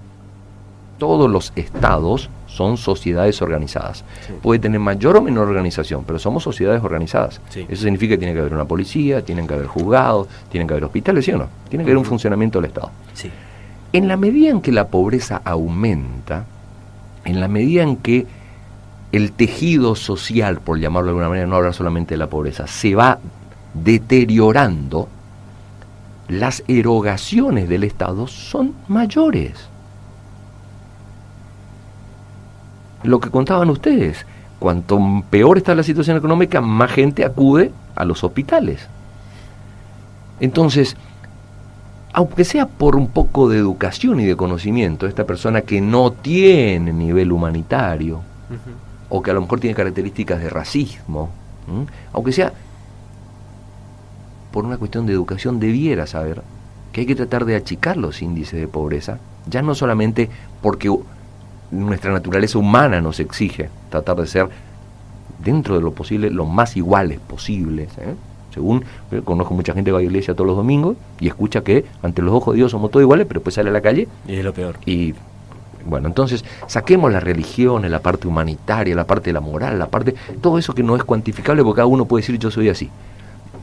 Todos los estados son sociedades organizadas. Sí. Puede tener mayor o menor organización, pero somos sociedades organizadas. Sí. Eso significa que tiene que haber una policía, tienen que haber juzgados, tienen que haber hospitales, ¿sí o no? Tiene que haber un funcionamiento del Estado. Sí. En la medida en que la pobreza aumenta, en la medida en que el tejido social, por llamarlo de alguna manera, no hablar solamente de la pobreza, se va deteriorando, las erogaciones del Estado son mayores. Lo que contaban ustedes, cuanto peor está la situación económica, más gente acude a los hospitales. Entonces, aunque sea por un poco de educación y de conocimiento, esta persona que no tiene nivel humanitario, o que a lo mejor tiene características de racismo, aunque sea por una cuestión de educación, debiera saber que hay que tratar de achicar los índices de pobreza, ya no solamente porque nuestra naturaleza humana nos exige tratar de ser dentro de lo posible, lo más iguales posibles, según, conozco mucha gente que va a la iglesia todos los domingos y escucha que ante los ojos de Dios somos todos iguales, pero después sale a la calle y es lo peor. Y bueno, entonces saquemos la religión, la parte humanitaria, la parte de la moral, la parte, todo eso que no es cuantificable porque cada uno puede decir yo soy así.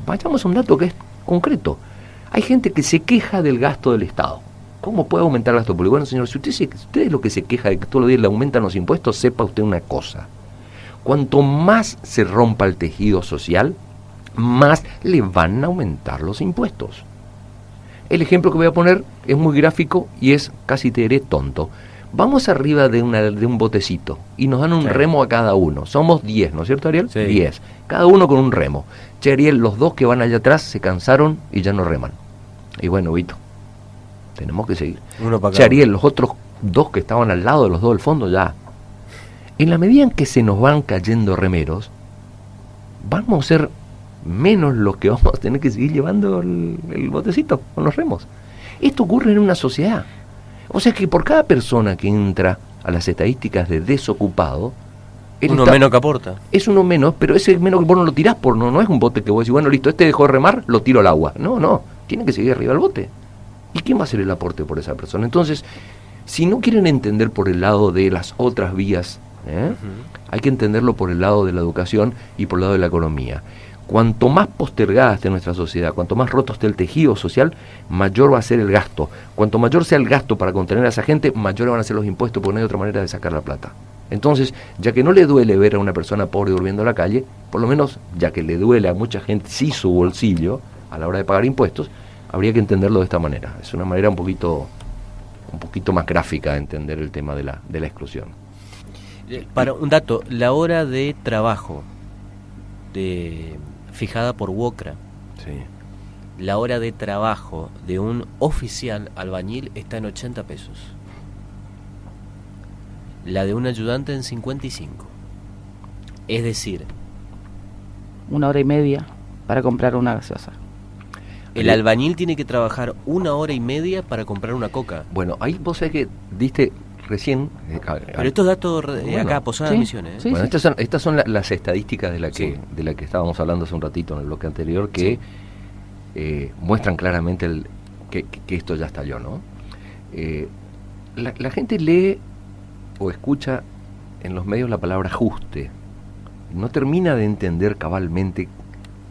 Vayamos a un dato que es concreto. Hay gente que se queja del gasto del Estado. ¿Cómo puede aumentar el gasto público? Bueno, señor, si usted es lo que se queja de que todos los días le aumentan los impuestos, sepa usted una cosa. Cuanto más se rompa el tejido social, más le van a aumentar los impuestos. El ejemplo que voy a poner es muy gráfico y es, casi te diré, tonto. Vamos arriba de un botecito y nos dan un remo a cada uno. Somos 10, ¿no es cierto, Ariel? Sí. 10. Cada uno con un remo. Che, Ariel, los dos que van allá atrás se cansaron y ya no reman. Y bueno, Vito, tenemos que seguir. Uno para Che, Ariel, los otros dos que estaban al lado de los dos del fondo, ya. En la medida en que se nos van cayendo remeros, vamos a ser menos los que vamos a tener que seguir llevando el botecito con los remos. Esto ocurre en una sociedad. O sea que por cada persona que entra a las estadísticas de desocupado, uno menos que aporta. Es uno menos, pero ese menos que vos no lo tirás por no es un bote que vos decís, bueno, listo, este dejó de remar, lo tiro al agua. No, tiene que seguir arriba el bote. ¿Y quién va a hacer el aporte por esa persona? Entonces, si no quieren entender por el lado de las otras vías, hay que entenderlo por el lado de la educación y por el lado de la economía. Cuanto más postergada esté nuestra sociedad, cuanto más roto esté el tejido social, mayor va a ser el gasto. Cuanto mayor sea el gasto para contener a esa gente, mayores van a ser los impuestos, porque no hay otra manera de sacar la plata. Entonces, ya que no le duele ver a una persona pobre durmiendo en la calle, por lo menos, ya que le duele a mucha gente sí su bolsillo a la hora de pagar impuestos, habría que entenderlo de esta manera. Es una manera un poquito más gráfica de entender el tema de la exclusión. Para un dato, la hora de trabajo fijada por WOCRA, la hora de trabajo de un oficial albañil está en 80 pesos. La de un ayudante en 55. Es decir, 1 hora y media para comprar una gaseosa. El albañil tiene que trabajar 1 hora y media para comprar una coca. Bueno, ahí vos sabés que diste recién... Pero estos datos acá, Posadas Misiones. Sí, bueno, estas son las estadísticas de la que estábamos hablando hace un ratito en el bloque anterior, que muestran claramente que esto ya estalló, ¿no? La gente lee o escucha en los medios la palabra ajuste. No termina de entender cabalmente,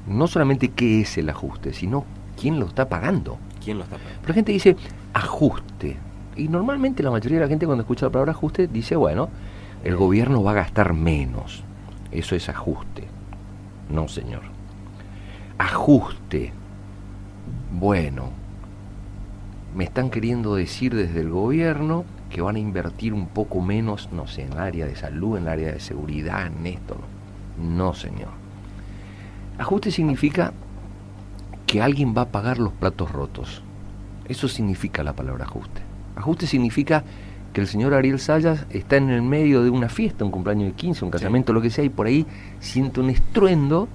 no solamente qué es el ajuste, sino quién lo está pagando. ¿Quién lo está pagando? Pero la gente dice ajuste. Y normalmente la mayoría de la gente cuando escucha la palabra ajuste dice, bueno, el gobierno va a gastar menos. Eso es ajuste. No, señor. Ajuste. Bueno, me están queriendo decir desde el gobierno que van a invertir un poco menos, no sé, en el área de salud, en el área de seguridad, en esto. No, señor. Ajuste significa que alguien va a pagar los platos rotos. Eso significa la palabra ajuste. Ajuste significa que el señor Ariel Sayas está en el medio de una fiesta, un cumpleaños de 15, un casamiento, lo que sea, y por ahí siente un estruendo,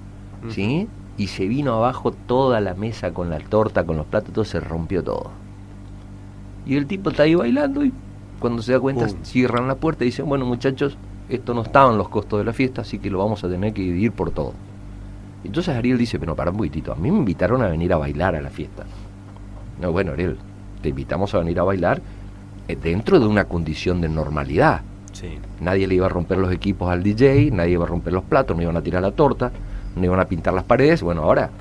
¿sí? Y se vino abajo toda la mesa con la torta, con los platos, todo se rompió todo. Y el tipo está ahí bailando y cuando se da cuenta cierran la puerta y dicen, bueno muchachos, esto no estaba en los costos de la fiesta, así que lo vamos a tener que dividir por todo. Entonces Ariel dice, pero para un poquitito, a mí me invitaron a venir a bailar a la fiesta. No, bueno, Ariel, te invitamos a venir a bailar dentro de una condición de normalidad. Sí. Nadie le iba a romper los equipos al DJ, nadie iba a romper los platos, no iban a tirar la torta, no iban a pintar las paredes. Bueno, ahora,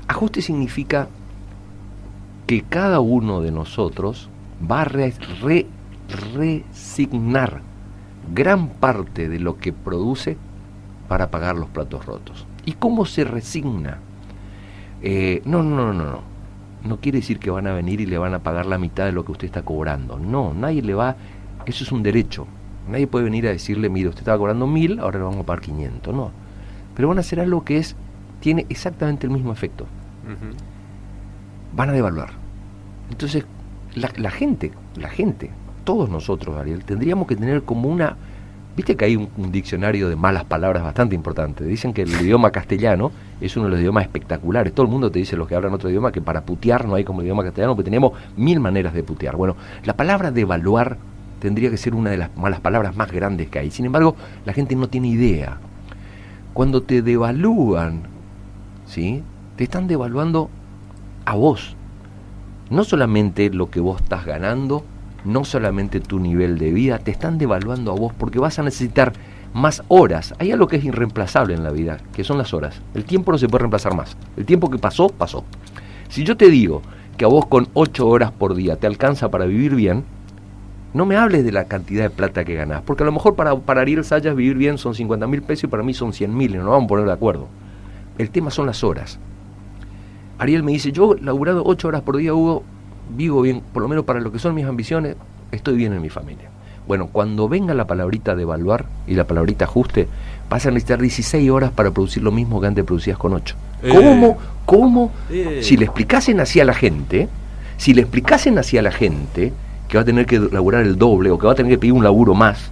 ajuste significa que cada uno de nosotros va a resignar gran parte de lo que produce para pagar los platos rotos. ¿Y cómo se resigna? No quiere decir que van a venir y le van a pagar la mitad de lo que usted está cobrando. No, nadie le va... Eso es un derecho. Nadie puede venir a decirle, mire, usted estaba cobrando 1.000, ahora le vamos a pagar 500. No. Pero van a hacer algo que tiene exactamente el mismo efecto. Van a devaluar. Entonces, la gente, todos nosotros, Ariel, tendríamos que tener como una... Viste que hay un diccionario de malas palabras bastante importante. Dicen que el idioma castellano es uno de los idiomas espectaculares. Todo el mundo te dice, los que hablan otro idioma, que para putear no hay como el idioma castellano, porque tenemos 1000 maneras de putear. Bueno, la palabra devaluar tendría que ser una de las malas palabras más grandes que hay. Sin embargo, la gente no tiene idea. Cuando te devalúan, ¿sí?, te están devaluando a vos. No solamente lo que vos estás ganando, no solamente tu nivel de vida, te están devaluando a vos porque vas a necesitar más horas. Hay algo que es irreemplazable en la vida, que son las horas. El tiempo no se puede reemplazar más. El tiempo que pasó, pasó. Si yo te digo que a vos con 8 horas por día te alcanza para vivir bien, no me hables de la cantidad de plata que ganás, porque a lo mejor para Ariel Sayas vivir bien son 50.000 pesos y para mí son 100.000 y no nos vamos a poner de acuerdo. El tema son las horas. Ariel me dice, yo laburado 8 horas por día, Hugo, vivo bien, por lo menos para lo que son mis ambiciones, estoy bien en mi familia. Bueno, cuando venga la palabrita devaluar y la palabrita ajuste, vas a necesitar 16 horas para producir lo mismo que antes producías con 8. ¿Cómo? Si le explicasen así a la gente, que va a tener que laburar el doble, o que va a tener que pedir un laburo más,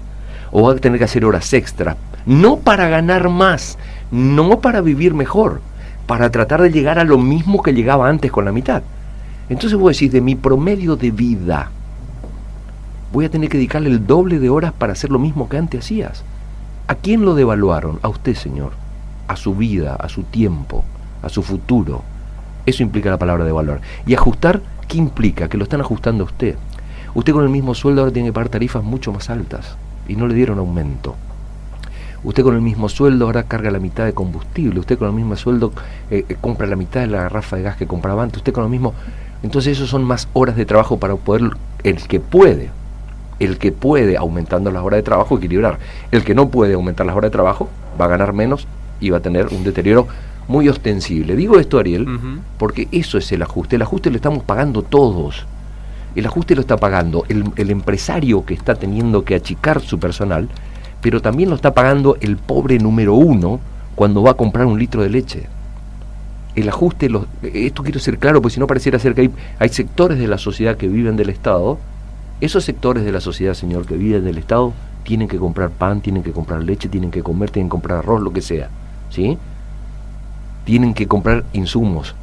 o va a tener que hacer horas extras, no para ganar más, no para vivir mejor, para tratar de llegar a lo mismo que llegaba antes con la mitad. Entonces vos decís, de mi promedio de vida, voy a tener que dedicarle el doble de horas para hacer lo mismo que antes hacías. ¿A quién lo devaluaron? A usted, señor. A su vida, a su tiempo, a su futuro. Eso implica la palabra devaluar. Y ajustar, ¿qué implica? Que lo están ajustando a usted. Usted con el mismo sueldo ahora tiene que pagar tarifas mucho más altas y no le dieron aumento. Usted con el mismo sueldo ahora carga la mitad de combustible. Usted con el mismo sueldo compra la mitad de la garrafa de gas que compraba antes. Usted con lo mismo. Entonces eso son más horas de trabajo para poder, el que puede aumentando las horas de trabajo, equilibrar. El que no puede aumentar las horas de trabajo va a ganar menos y va a tener un deterioro muy ostensible. Digo esto, Ariel, porque eso es el ajuste. El ajuste lo estamos pagando todos. El ajuste lo está pagando el empresario que está teniendo que achicar su personal, pero también lo está pagando el pobre número 1 cuando va a comprar un litro de leche. El ajuste, esto quiero ser claro, porque si no pareciera ser que hay sectores de la sociedad que viven del Estado. Esos sectores de la sociedad, señor, que viven del Estado, tienen que comprar pan, tienen que comprar leche, tienen que comer, tienen que comprar arroz, lo que sea, ¿sí? Tienen que comprar insumos,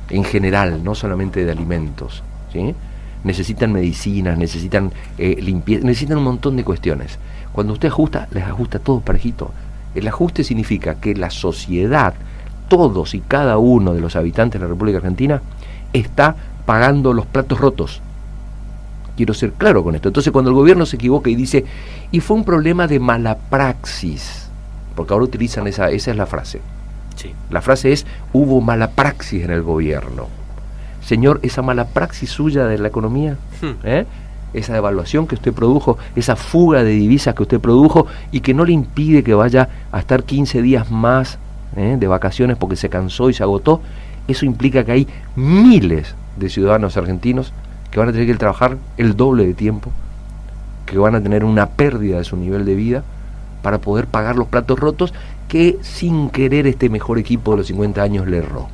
en general, no solamente de alimentos, ¿sí? Necesitan medicinas, necesitan limpieza, necesitan un montón de cuestiones. Cuando usted ajusta, les ajusta todo parejito. El ajuste significa que la sociedad, todos y cada uno de los habitantes de la República Argentina, está pagando los platos rotos. Quiero ser claro con esto. Entonces, cuando el gobierno se equivoca y dice, y fue un problema de mala praxis, porque ahora utilizan esa es la frase. Sí. La frase es, hubo mala praxis en el gobierno. Señor, esa mala praxis suya de la economía, esa devaluación que usted produjo, esa fuga de divisas que usted produjo y que no le impide que vaya a estar 15 días más de vacaciones porque se cansó y se agotó, eso implica que hay miles de ciudadanos argentinos que van a tener que trabajar el doble de tiempo, que van a tener una pérdida de su nivel de vida para poder pagar los platos rotos que sin querer este mejor equipo de los 50 años le erró.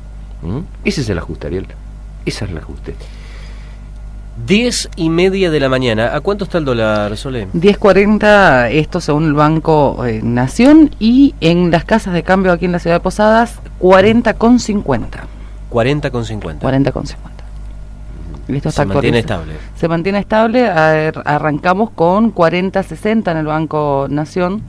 Ese es el ajuste, Ariel. Ese es el ajuste. 10:30 de la mañana. ¿A cuánto está el dólar, Sole? 10.40, esto según el Banco Nación, y en las casas de cambio aquí en la ciudad de Posadas, 40,50. 40,50. 40,50. Esto está se mantiene estable. Se mantiene estable. Arrancamos con 40,60 en el Banco Nación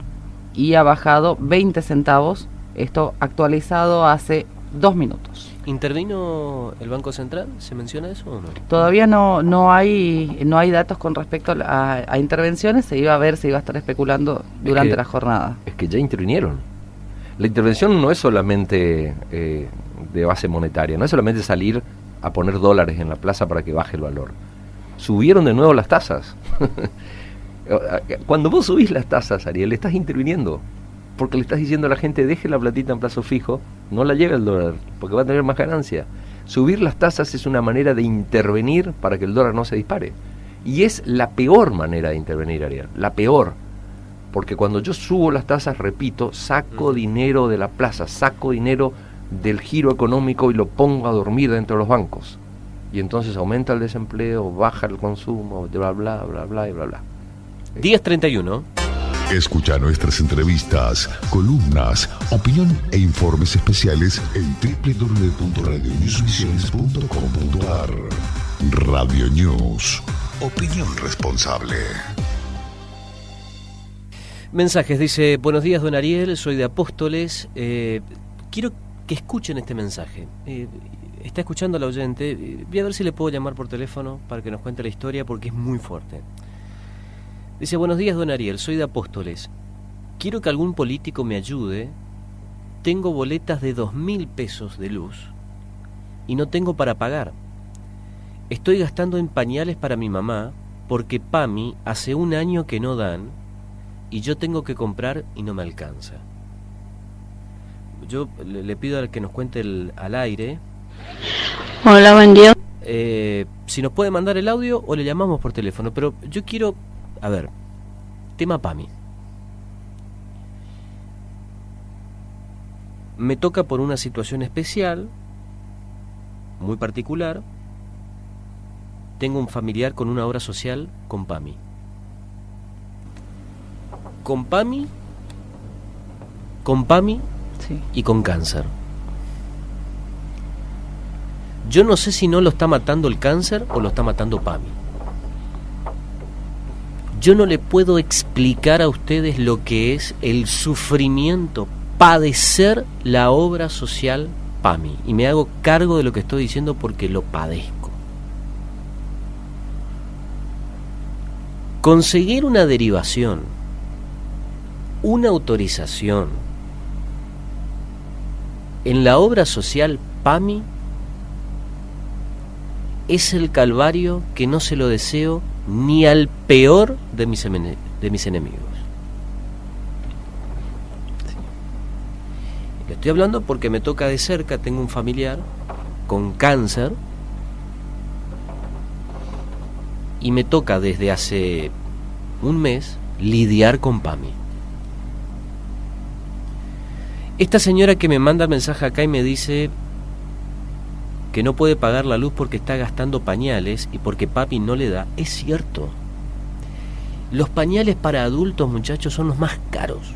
y ha bajado 20 centavos. Esto actualizado hace 2 minutos. ¿Intervino el Banco Central? ¿Se menciona eso o no? Todavía no hay datos con respecto a intervenciones. Se iba a ver, se iba a estar especulando durante la jornada. Es que ya intervinieron. La intervención no es solamente de base monetaria, no es solamente salir a poner dólares en la plaza para que baje el valor. Subieron de nuevo las tasas. Cuando vos subís las tasas, Ariel, le estás interviniendo. Porque le estás diciendo a la gente, deje la platita en plazo fijo, no la lleve al dólar, porque va a tener más ganancia. Subir las tasas es una manera de intervenir para que el dólar no se dispare. Y es la peor manera de intervenir, Ariel, la peor. Porque cuando yo subo las tasas, repito, saco dinero de la plaza, saco dinero del giro económico y lo pongo a dormir dentro de los bancos. Y entonces aumenta el desempleo, baja el consumo, bla, bla, bla, bla, y bla, bla. 10:31. Escucha nuestras entrevistas, columnas, opinión e informes especiales en www.radionewsmisiones.com.ar. Radio News. Opinión responsable. Mensajes, dice, buenos días don Ariel, soy de Apóstoles, quiero que escuchen este mensaje. Está escuchando al oyente, voy a ver si le puedo llamar por teléfono para que nos cuente la historia porque es muy fuerte. Dice, buenos días don Ariel, soy de Apóstoles, quiero que algún político me ayude, tengo boletas de 2.000 pesos de luz y no tengo para pagar. Estoy gastando en pañales para mi mamá porque PAMI hace 1 año que no dan y yo tengo que comprar y no me alcanza. Yo le pido al que nos cuente al aire. Hola, buen día. Si nos puede mandar el audio o le llamamos por teléfono, pero yo quiero, a ver, tema PAMI. Me toca por una situación especial, muy particular. Tengo un familiar con una obra social con PAMI. Con PAMI Sí. y con cáncer. Yo no sé si no lo está matando el cáncer o lo está matando PAMI. Yo no le puedo explicar a ustedes lo que es el sufrimiento, padecer la obra social PAMI. Y me hago cargo de lo que estoy diciendo porque lo padezco. Conseguir una derivación, una autorización en la obra social PAMI es el calvario que no se lo deseo ni al peor de mis enemigos. Le estoy hablando porque me toca de cerca, tengo un familiar con cáncer y me toca desde hace 1 mes lidiar con PAMI. Esta señora que me manda mensaje acá y me dice que no puede pagar la luz porque está gastando pañales y porque papi no le da, es cierto. Los pañales para adultos, muchachos, son los más caros.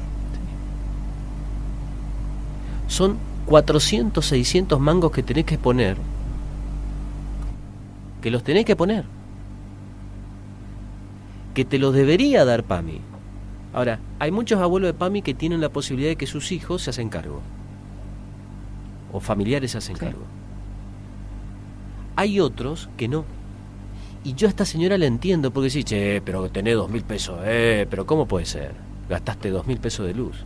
Son 400, 600 mangos que tenés que poner, que los tenés que poner, que te los debería dar PAMI. Ahora, hay muchos abuelos de PAMI que tienen la posibilidad de que sus hijos se hacen cargo, o familiares se hacen cargo. Hay otros que no. Y yo a esta señora la entiendo porque dice, che, pero tenés 2.000 pesos, pero ¿cómo puede ser? Gastaste 2.000 pesos de luz.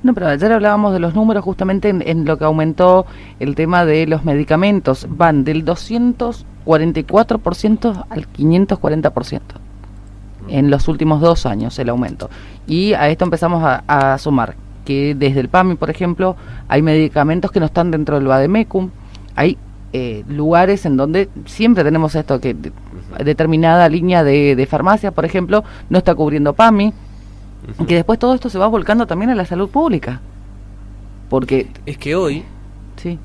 No, pero ayer hablábamos de los números justamente en lo que aumentó el tema de los medicamentos. Van del 244% al 540% en los últimos 2 años el aumento. Y a esto empezamos a sumar que desde el PAMI, por ejemplo, hay medicamentos que no están dentro del Vademecum, hay lugares en donde siempre tenemos esto, que determinada línea de farmacia, por ejemplo, no está cubriendo PAMI, que después todo esto se va volcando también a la salud pública. Porque es que hoy, sí,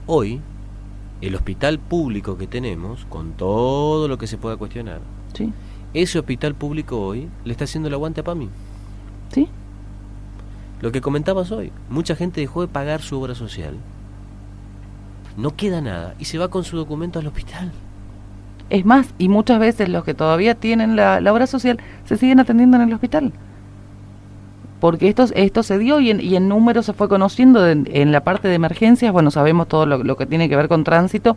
el hospital público que tenemos, con todo lo que se pueda cuestionar, sí, ese hospital público hoy le está haciendo el aguante a PAMI. sí. Lo que comentabas hoy, mucha gente dejó de pagar su obra social, no queda nada y se va con su documento al hospital. Es más, y muchas veces los que todavía tienen la obra social se siguen atendiendo en el hospital. Porque esto se dio y en números se fue conociendo en la parte de emergencias. Bueno, sabemos todo lo que tiene que ver con tránsito,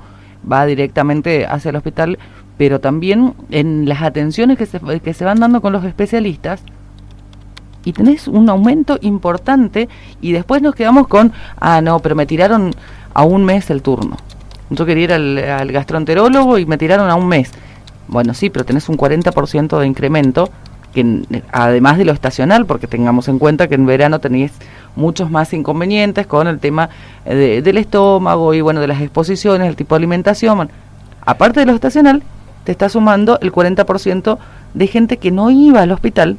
va directamente hacia el hospital, pero también en las atenciones que se van dando con los especialistas, y tenés un aumento importante y después nos quedamos con, no, pero me tiraron a 1 mes el turno. Yo quería ir al gastroenterólogo y me tiraron a 1 mes. Bueno, sí, pero tenés un 40% de incremento, que además de lo estacional, porque tengamos en cuenta que en verano tenéis muchos más inconvenientes con el tema del estómago y bueno, de las exposiciones, el tipo de alimentación. Bueno, aparte de lo estacional, te está sumando el 40% de gente que no iba al hospital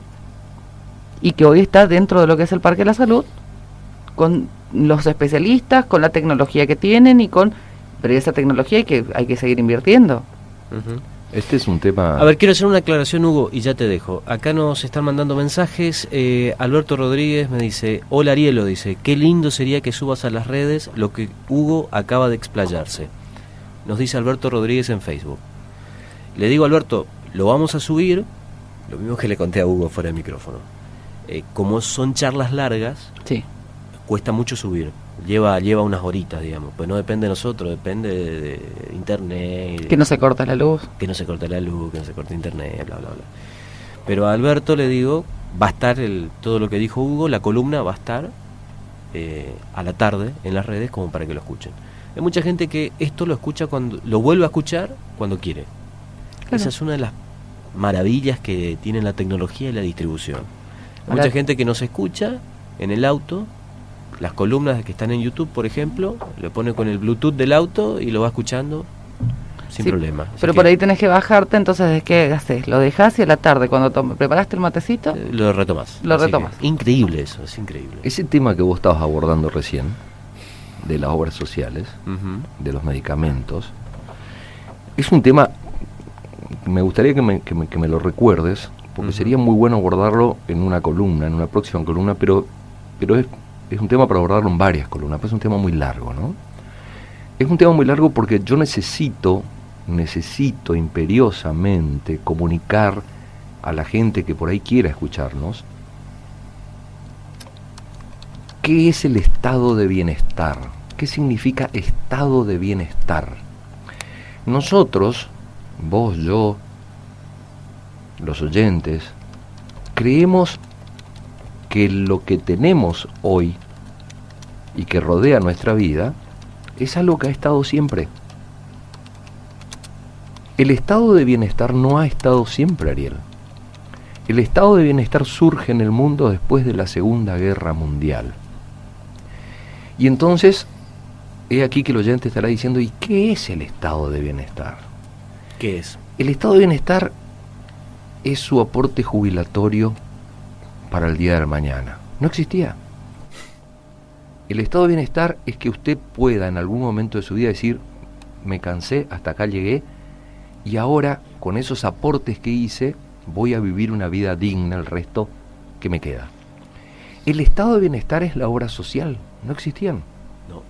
y que hoy está dentro de lo que es el Parque de la Salud, con los especialistas, con la tecnología que tienen pero esa tecnología hay que seguir invirtiendo. Este es un tema... A ver, quiero hacer una aclaración, Hugo, y ya te dejo. Acá nos están mandando mensajes. Alberto Rodríguez me dice, hola Arielo, dice, qué lindo sería que subas a las redes lo que Hugo acaba de explayarse. Nos dice Alberto Rodríguez en Facebook. Le digo, Alberto, lo vamos a subir, lo mismo que le conté a Hugo fuera de micrófono. como son charlas largas, Sí. cuesta mucho subir. Lleva unas horitas, digamos. Pues no depende de nosotros, depende de internet. Que no se corta la luz. Que no se corte la luz, que no se corte internet, bla, bla, bla. Pero a Alberto le digo, va a estar todo lo que dijo Hugo, la columna va a estar a la tarde en las redes como para que lo escuchen. Hay mucha gente que esto lo escucha lo vuelve a escuchar cuando quiere. Claro. Esa es una de las maravillas que tiene la tecnología y la distribución. Hay Ahora, mucha gente que nos escucha en el auto, las columnas que están en YouTube, por ejemplo, le pone con el Bluetooth del auto y lo va escuchando sin sí, problema. Así pero que, por ahí tenés que bajarte, entonces ¿qué haces? Lo dejás y a la tarde, cuando preparaste el matecito, lo retomas. Lo Así retomas. que, increíble eso, es increíble. Ese tema que vos estabas abordando recién, de las obras sociales, Ujú. de los medicamentos, es un tema, me gustaría que me lo recuerdes, porque Ujú. sería muy bueno abordarlo en una columna, en una próxima columna, pero es un tema para abordarlo en varias columnas, pues es un tema muy largo, ¿no? Es un tema muy largo porque yo necesito imperiosamente comunicar a la gente que por ahí quiera escucharnos qué es el estado de bienestar, qué significa estado de bienestar. Nosotros, vos, yo, los oyentes, creemos que lo que tenemos hoy y que rodea nuestra vida es algo que ha estado siempre. El estado de bienestar no ha estado siempre, Ariel. El estado de bienestar surge en el mundo después de la Segunda Guerra Mundial. Y entonces, he aquí que el oyente estará diciendo, ¿y qué es el estado de bienestar? ¿Qué es? El estado de bienestar es su aporte jubilatorio para el día del mañana. No existía. El estado de bienestar es que usted pueda en algún momento de su vida decir, me cansé, hasta acá llegué, y ahora con esos aportes que hice voy a vivir una vida digna el resto que me queda. El estado de bienestar es la obra social. No existían. No.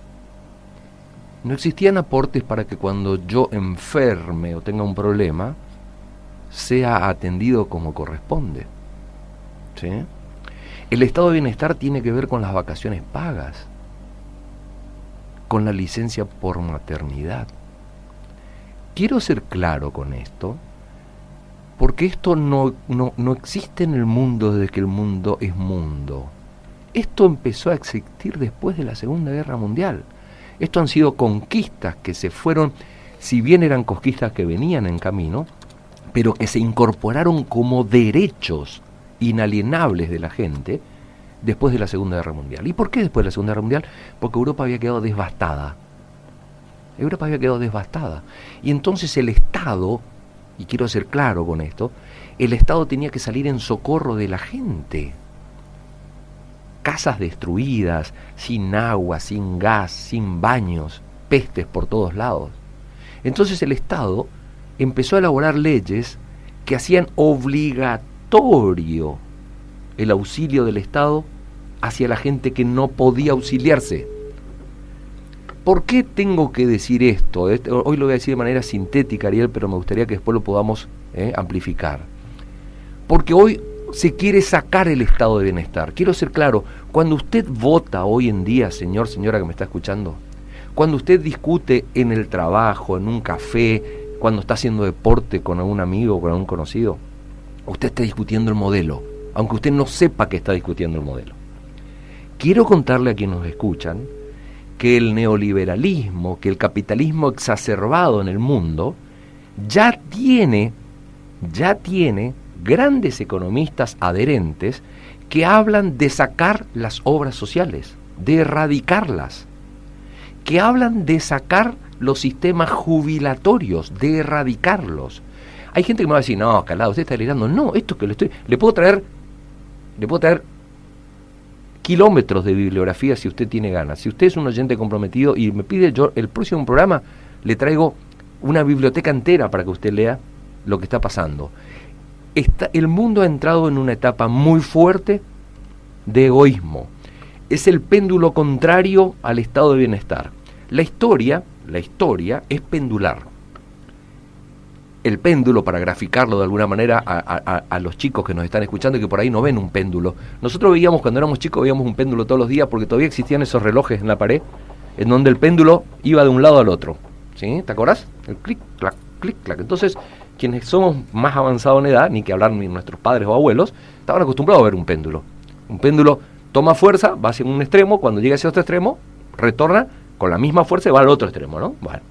No existían aportes para que cuando yo enferme o tenga un problema sea atendido como corresponde. ¿Sí? El estado de bienestar tiene que ver con las vacaciones pagas, con la licencia por maternidad. Quiero ser claro con esto, porque esto no existe en el mundo desde que el mundo es mundo. Esto empezó a existir después de la Segunda Guerra Mundial. Esto han sido conquistas que se fueron, si bien eran conquistas que venían en camino, pero que se incorporaron como derechos inalienables de la gente después de la Segunda Guerra Mundial. ¿Y por qué después de la Segunda Guerra Mundial? Porque Europa había quedado devastada. Europa había quedado devastada. Y entonces el Estado, y quiero ser claro con esto, el Estado tenía que salir en socorro de la gente. Casas destruidas, sin agua, sin gas, sin baños, pestes por todos lados. Entonces el Estado empezó a elaborar leyes que hacían obligatorio el auxilio del Estado hacia la gente que no podía auxiliarse. ¿Por qué tengo que decir esto? Hoy lo voy a decir de manera sintética, Ariel, pero me gustaría que después lo podamos amplificar. Porque hoy se quiere sacar el estado de bienestar. Quiero ser claro, cuando usted vota hoy en día, señor, señora que me está escuchando, cuando usted discute en el trabajo, en un café, cuando está haciendo deporte con algún amigo o con algún conocido, usted está discutiendo el modelo, aunque usted no sepa que está discutiendo el modelo. Quiero contarle a quienes nos escuchan que el neoliberalismo, que el capitalismo exacerbado en el mundo, ya tiene grandes economistas adherentes que hablan de sacar las obras sociales, de erradicarlas, que hablan de sacar los sistemas jubilatorios, de erradicarlos. Hay gente que me va a decir, no, Calado, usted está delirando. No, esto que le puedo traer kilómetros de bibliografía si usted tiene ganas. Si usted es un oyente comprometido y me pide, yo el próximo programa le traigo una biblioteca entera para que usted lea lo que está pasando. El mundo ha entrado en una etapa muy fuerte de egoísmo. Es el péndulo contrario al estado de bienestar. La historia es pendular. el péndulo, para graficarlo de alguna manera a los chicos que nos están escuchando y que por ahí no ven un péndulo. Nosotros veíamos, cuando éramos chicos, veíamos un péndulo todos los días porque todavía existían esos relojes en la pared en donde el péndulo iba de un lado al otro. ¿Sí? ¿Te acordás? El clic, clac, clic, clac. Entonces, quienes somos más avanzados en edad, ni que hablar ni nuestros padres o abuelos, estaban acostumbrados a ver un péndulo. Un péndulo toma fuerza, va hacia un extremo, cuando llega hacia otro extremo, retorna con la misma fuerza y va al otro extremo, ¿no? Bueno,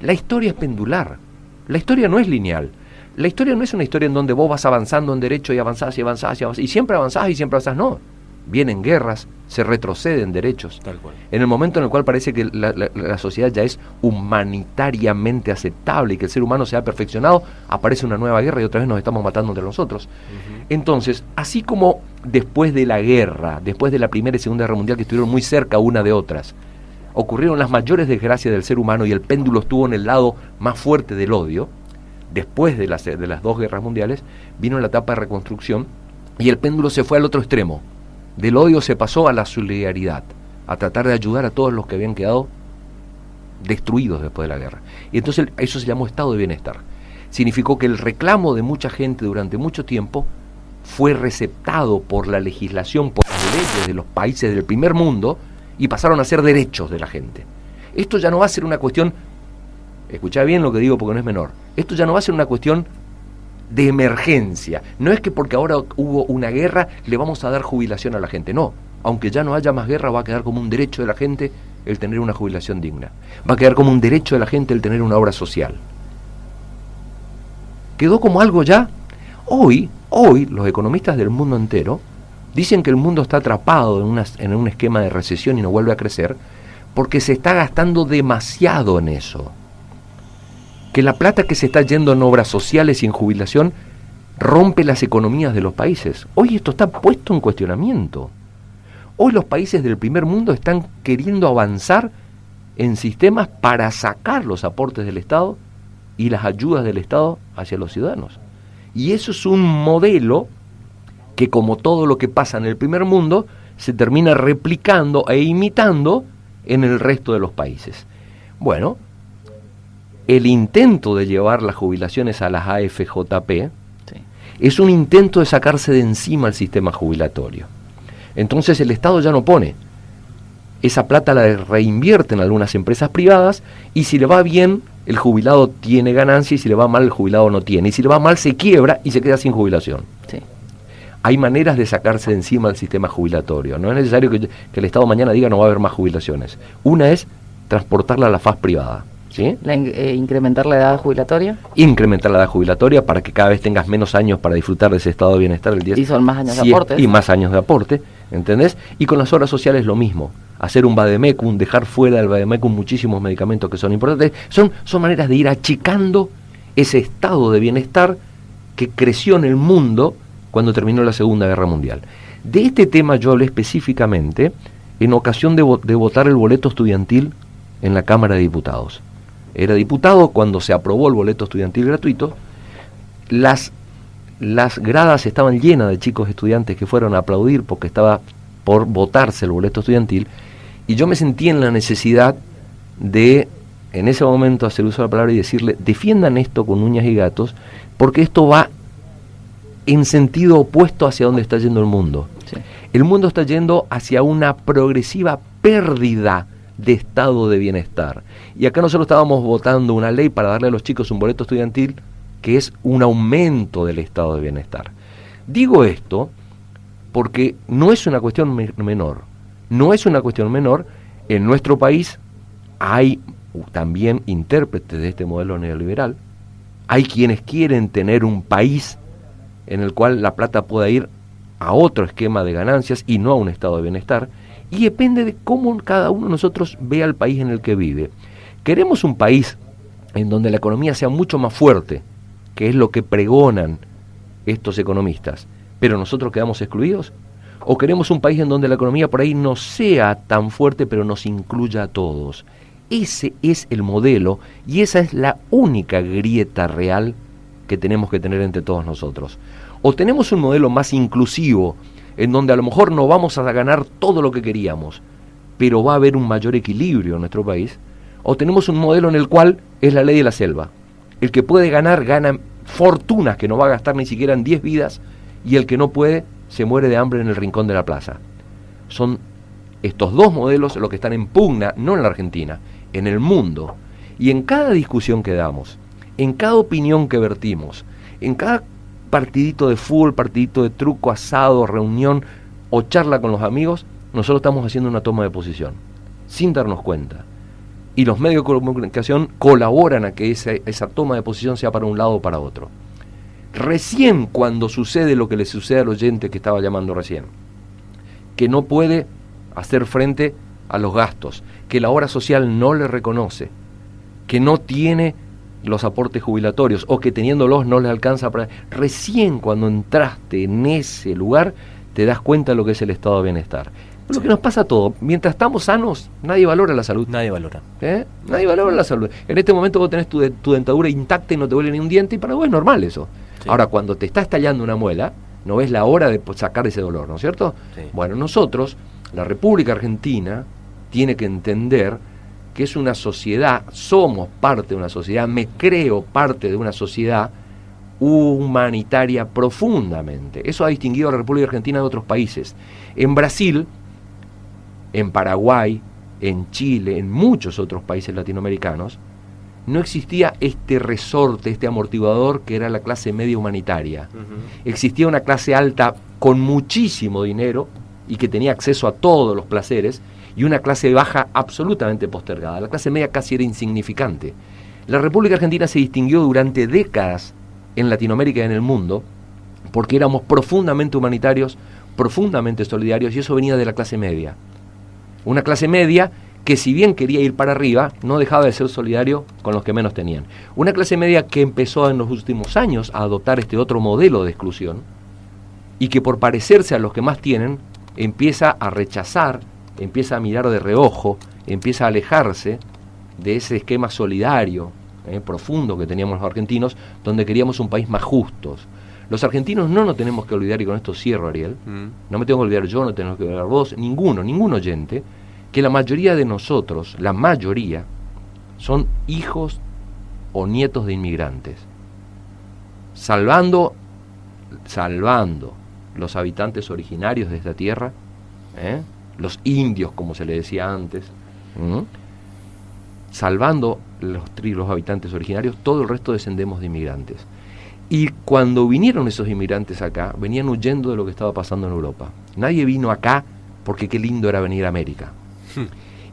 la historia es pendular. La historia no es lineal. La historia no es una historia en donde vos vas avanzando en derecho y avanzás y avanzás y avanzás, y siempre avanzás y siempre avanzás. No. Vienen guerras, se retroceden derechos. Tal cual. En el momento en el cual parece que la sociedad ya es humanitariamente aceptable y que el ser humano se ha perfeccionado, aparece una nueva guerra y otra vez nos estamos matando entre nosotros. Entonces, así como después de la guerra, después de la Primera y Segunda Guerra Mundial, que estuvieron muy cerca una de otras, ocurrieron las mayores desgracias del ser humano y el péndulo estuvo en el lado más fuerte del odio, después de las dos guerras mundiales, vino la etapa de reconstrucción y el péndulo se fue al otro extremo. Del odio se pasó a la solidaridad, a tratar de ayudar a todos los que habían quedado destruidos después de la guerra. Y entonces eso se llamó estado de bienestar. Significó que el reclamo de mucha gente durante mucho tiempo fue receptado por la legislación, por las leyes de los países del primer mundo, y pasaron a ser derechos de la gente. Esto ya no va a ser una cuestión, escuchá bien lo que digo porque no es menor, esto ya no va a ser una cuestión de emergencia. No es que porque ahora hubo una guerra le vamos a dar jubilación a la gente, no. Aunque ya no haya más guerra, va a quedar como un derecho de la gente el tener una jubilación digna. Va a quedar como un derecho de la gente el tener una obra social. Quedó como algo ya. Hoy los economistas del mundo entero dicen que el mundo está atrapado en un esquema de recesión y no vuelve a crecer porque se está gastando demasiado en eso. Que la plata que se está yendo en obras sociales y en jubilación rompe las economías de los países. Hoy esto está puesto en cuestionamiento. Hoy los países del primer mundo están queriendo avanzar en sistemas para sacar los aportes del Estado y las ayudas del Estado hacia los ciudadanos. Y eso es un modelo que, como todo lo que pasa en el primer mundo, se termina replicando e imitando en el resto de los países. Bueno, el intento de llevar las jubilaciones a las AFJP es un intento de sacarse de encima el sistema jubilatorio. Entonces el Estado ya no pone. Esa plata la reinvierte en algunas empresas privadas y si le va bien, el jubilado tiene ganancia y si le va mal, el jubilado no tiene. Y si le va mal, se quiebra y se queda sin jubilación. Sí. Hay maneras de sacarse de encima el sistema jubilatorio. No es necesario que el Estado mañana diga no va a haber más jubilaciones. Una es transportarla a la faz privada. ¿Sí? ¿Incrementar la edad jubilatoria? Incrementar la edad jubilatoria para que cada vez tengas menos años para disfrutar de ese estado de bienestar. El 10, y son más años de aportes. Y más años de aporte, ¿entendés? Y con las obras sociales lo mismo. Hacer un vademecum, dejar fuera del vademecum muchísimos medicamentos que son importantes. Son maneras de ir achicando ese estado de bienestar que creció en el mundo cuando terminó la Segunda Guerra Mundial. De este tema yo hablé específicamente en ocasión de votar el boleto estudiantil en la Cámara de Diputados. Era diputado cuando se aprobó el boleto estudiantil gratuito. Las gradas estaban llenas de chicos estudiantes que fueron a aplaudir porque estaba por votarse el boleto estudiantil, y yo me sentí en la necesidad de, en ese momento, hacer uso de la palabra y decirle, defiendan esto con uñas y gatos, porque esto va en sentido opuesto hacia donde está yendo el mundo. Sí. El mundo está yendo hacia una progresiva pérdida de estado de bienestar. Y acá nosotros estábamos votando una ley para darle a los chicos un boleto estudiantil que es un aumento del estado de bienestar. Digo esto porque no es una cuestión menor. No es una cuestión menor. En nuestro país hay también intérpretes de este modelo neoliberal. Hay quienes quieren tener un país en el cual la plata pueda ir a otro esquema de ganancias y no a un estado de bienestar. Y depende de cómo cada uno de nosotros vea el país en el que vive. Queremos un país en donde la economía sea mucho más fuerte, que es lo que pregonan estos economistas, pero nosotros quedamos excluidos. ¿O queremos un país en donde la economía por ahí no sea tan fuerte, pero nos incluya a todos? Ese es el modelo y esa es la única grieta real que tenemos que tener entre todos nosotros. O tenemos un modelo más inclusivo, en donde a lo mejor no vamos a ganar todo lo que queríamos, pero va a haber un mayor equilibrio en nuestro país, o tenemos un modelo en el cual es la ley de la selva, El que puede ganar, gana fortunas que no va a gastar ni siquiera en 10 vidas, y el que no puede, se muere de hambre en el rincón de la plaza. Son estos dos modelos los que están en pugna, no en la Argentina, en el mundo. Y en cada discusión que damos, en cada opinión que vertimos, en cada partidito de fútbol, partidito de truco, asado, reunión o charla con los amigos, nosotros estamos haciendo una toma de posición, sin darnos cuenta. Y los medios de comunicación colaboran a que esa toma de posición sea para un lado o para otro. Recién cuando sucede lo que le sucede al oyente que estaba llamando recién, que no puede hacer frente a los gastos, que la obra social no le reconoce, que no tiene los aportes jubilatorios o que teniéndolos no le alcanza para... Recién cuando entraste en ese lugar te das cuenta de lo que es el estado de bienestar. Lo que nos pasa a todos, mientras estamos sanos, nadie valora la salud. Nadie valora. Nadie valora la salud. En este momento vos tenés tu dentadura intacta y no te duele ni un diente, y para vos es normal eso. Sí. Ahora, cuando te está estallando una muela, no ves la hora de sacar ese dolor, ¿no es cierto? Sí. Bueno, nosotros, la República Argentina, tiene que entender que es una sociedad, somos parte de una sociedad, me creo parte de una sociedad humanitaria profundamente. Eso ha distinguido a la República Argentina de otros países. En Brasil, en Paraguay, en Chile, en muchos otros países latinoamericanos, no existía este resorte, este amortiguador que era la clase media humanitaria. Existía una clase alta con muchísimo dinero y que tenía acceso a todos los placeres, y una clase baja absolutamente postergada. La clase media casi era insignificante. La República Argentina se distinguió durante décadas en Latinoamérica y en el mundo porque éramos profundamente humanitarios, profundamente solidarios, y eso venía de la clase media. Una clase media que, si bien quería ir para arriba, no dejaba de ser solidario con los que menos tenían. Una clase media que empezó en los últimos años a adoptar este otro modelo de exclusión y que, por parecerse a los que más tienen, empieza a rechazar, empieza a mirar de reojo, empieza a alejarse de ese esquema solidario profundo que teníamos los argentinos, donde queríamos un país más justo. Los argentinos no nos tenemos que olvidar, y con esto cierro, Ariel, no me tengo que olvidar yo, no tenemos que olvidar vos, ningún oyente, que la mayoría de nosotros, la mayoría, son hijos o nietos de inmigrantes. Salvando los habitantes originarios de esta tierra, los indios, como se le decía antes, salvando los habitantes originarios, todo el resto descendemos de inmigrantes. Y cuando vinieron esos inmigrantes acá, venían huyendo de lo que estaba pasando en Europa. Nadie vino acá porque qué lindo era venir a América.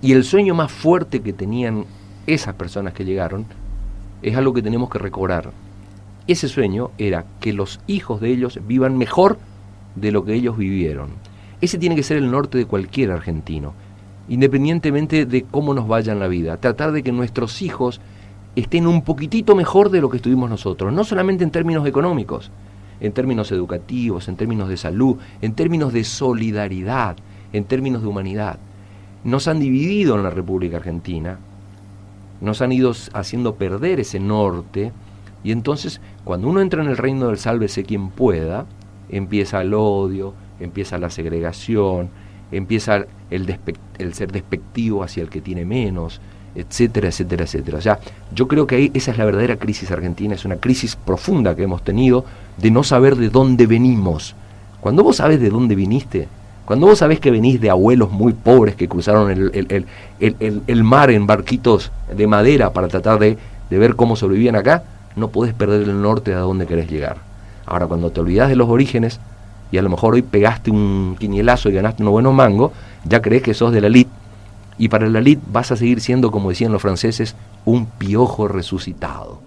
Y el sueño más fuerte que tenían esas personas que llegaron es algo que tenemos que recobrar. Ese sueño era que los hijos de ellos vivan mejor de lo que ellos vivieron. Ese tiene que ser el norte de cualquier argentino, independientemente de cómo nos vaya en la vida. Tratar de que nuestros hijos estén un poquitito mejor de lo que estuvimos nosotros, no solamente en términos económicos, en términos educativos, en términos de salud, en términos de solidaridad, en términos de humanidad. Nos han dividido en la República Argentina, nos han ido haciendo perder ese norte, y entonces cuando uno entra en el reino del sálvese quien pueda, empieza el odio, empieza la segregación, empieza el ser despectivo hacia el que tiene menos, etcétera, etcétera, etcétera. O sea, yo creo que ahí esa es la verdadera crisis argentina, es una crisis profunda que hemos tenido de no saber de dónde venimos. Cuando vos sabés de dónde viniste, cuando vos sabés que venís de abuelos muy pobres que cruzaron el mar en barquitos de madera para tratar de ver cómo sobrevivían acá, no podés perder el norte de a dónde querés llegar. Ahora, cuando te olvidás de los orígenes, y a lo mejor hoy pegaste un quinielazo y ganaste unos buenos mangos, ya crees que sos de la elite, y para la elite vas a seguir siendo, como decían los franceses, un piojo resucitado.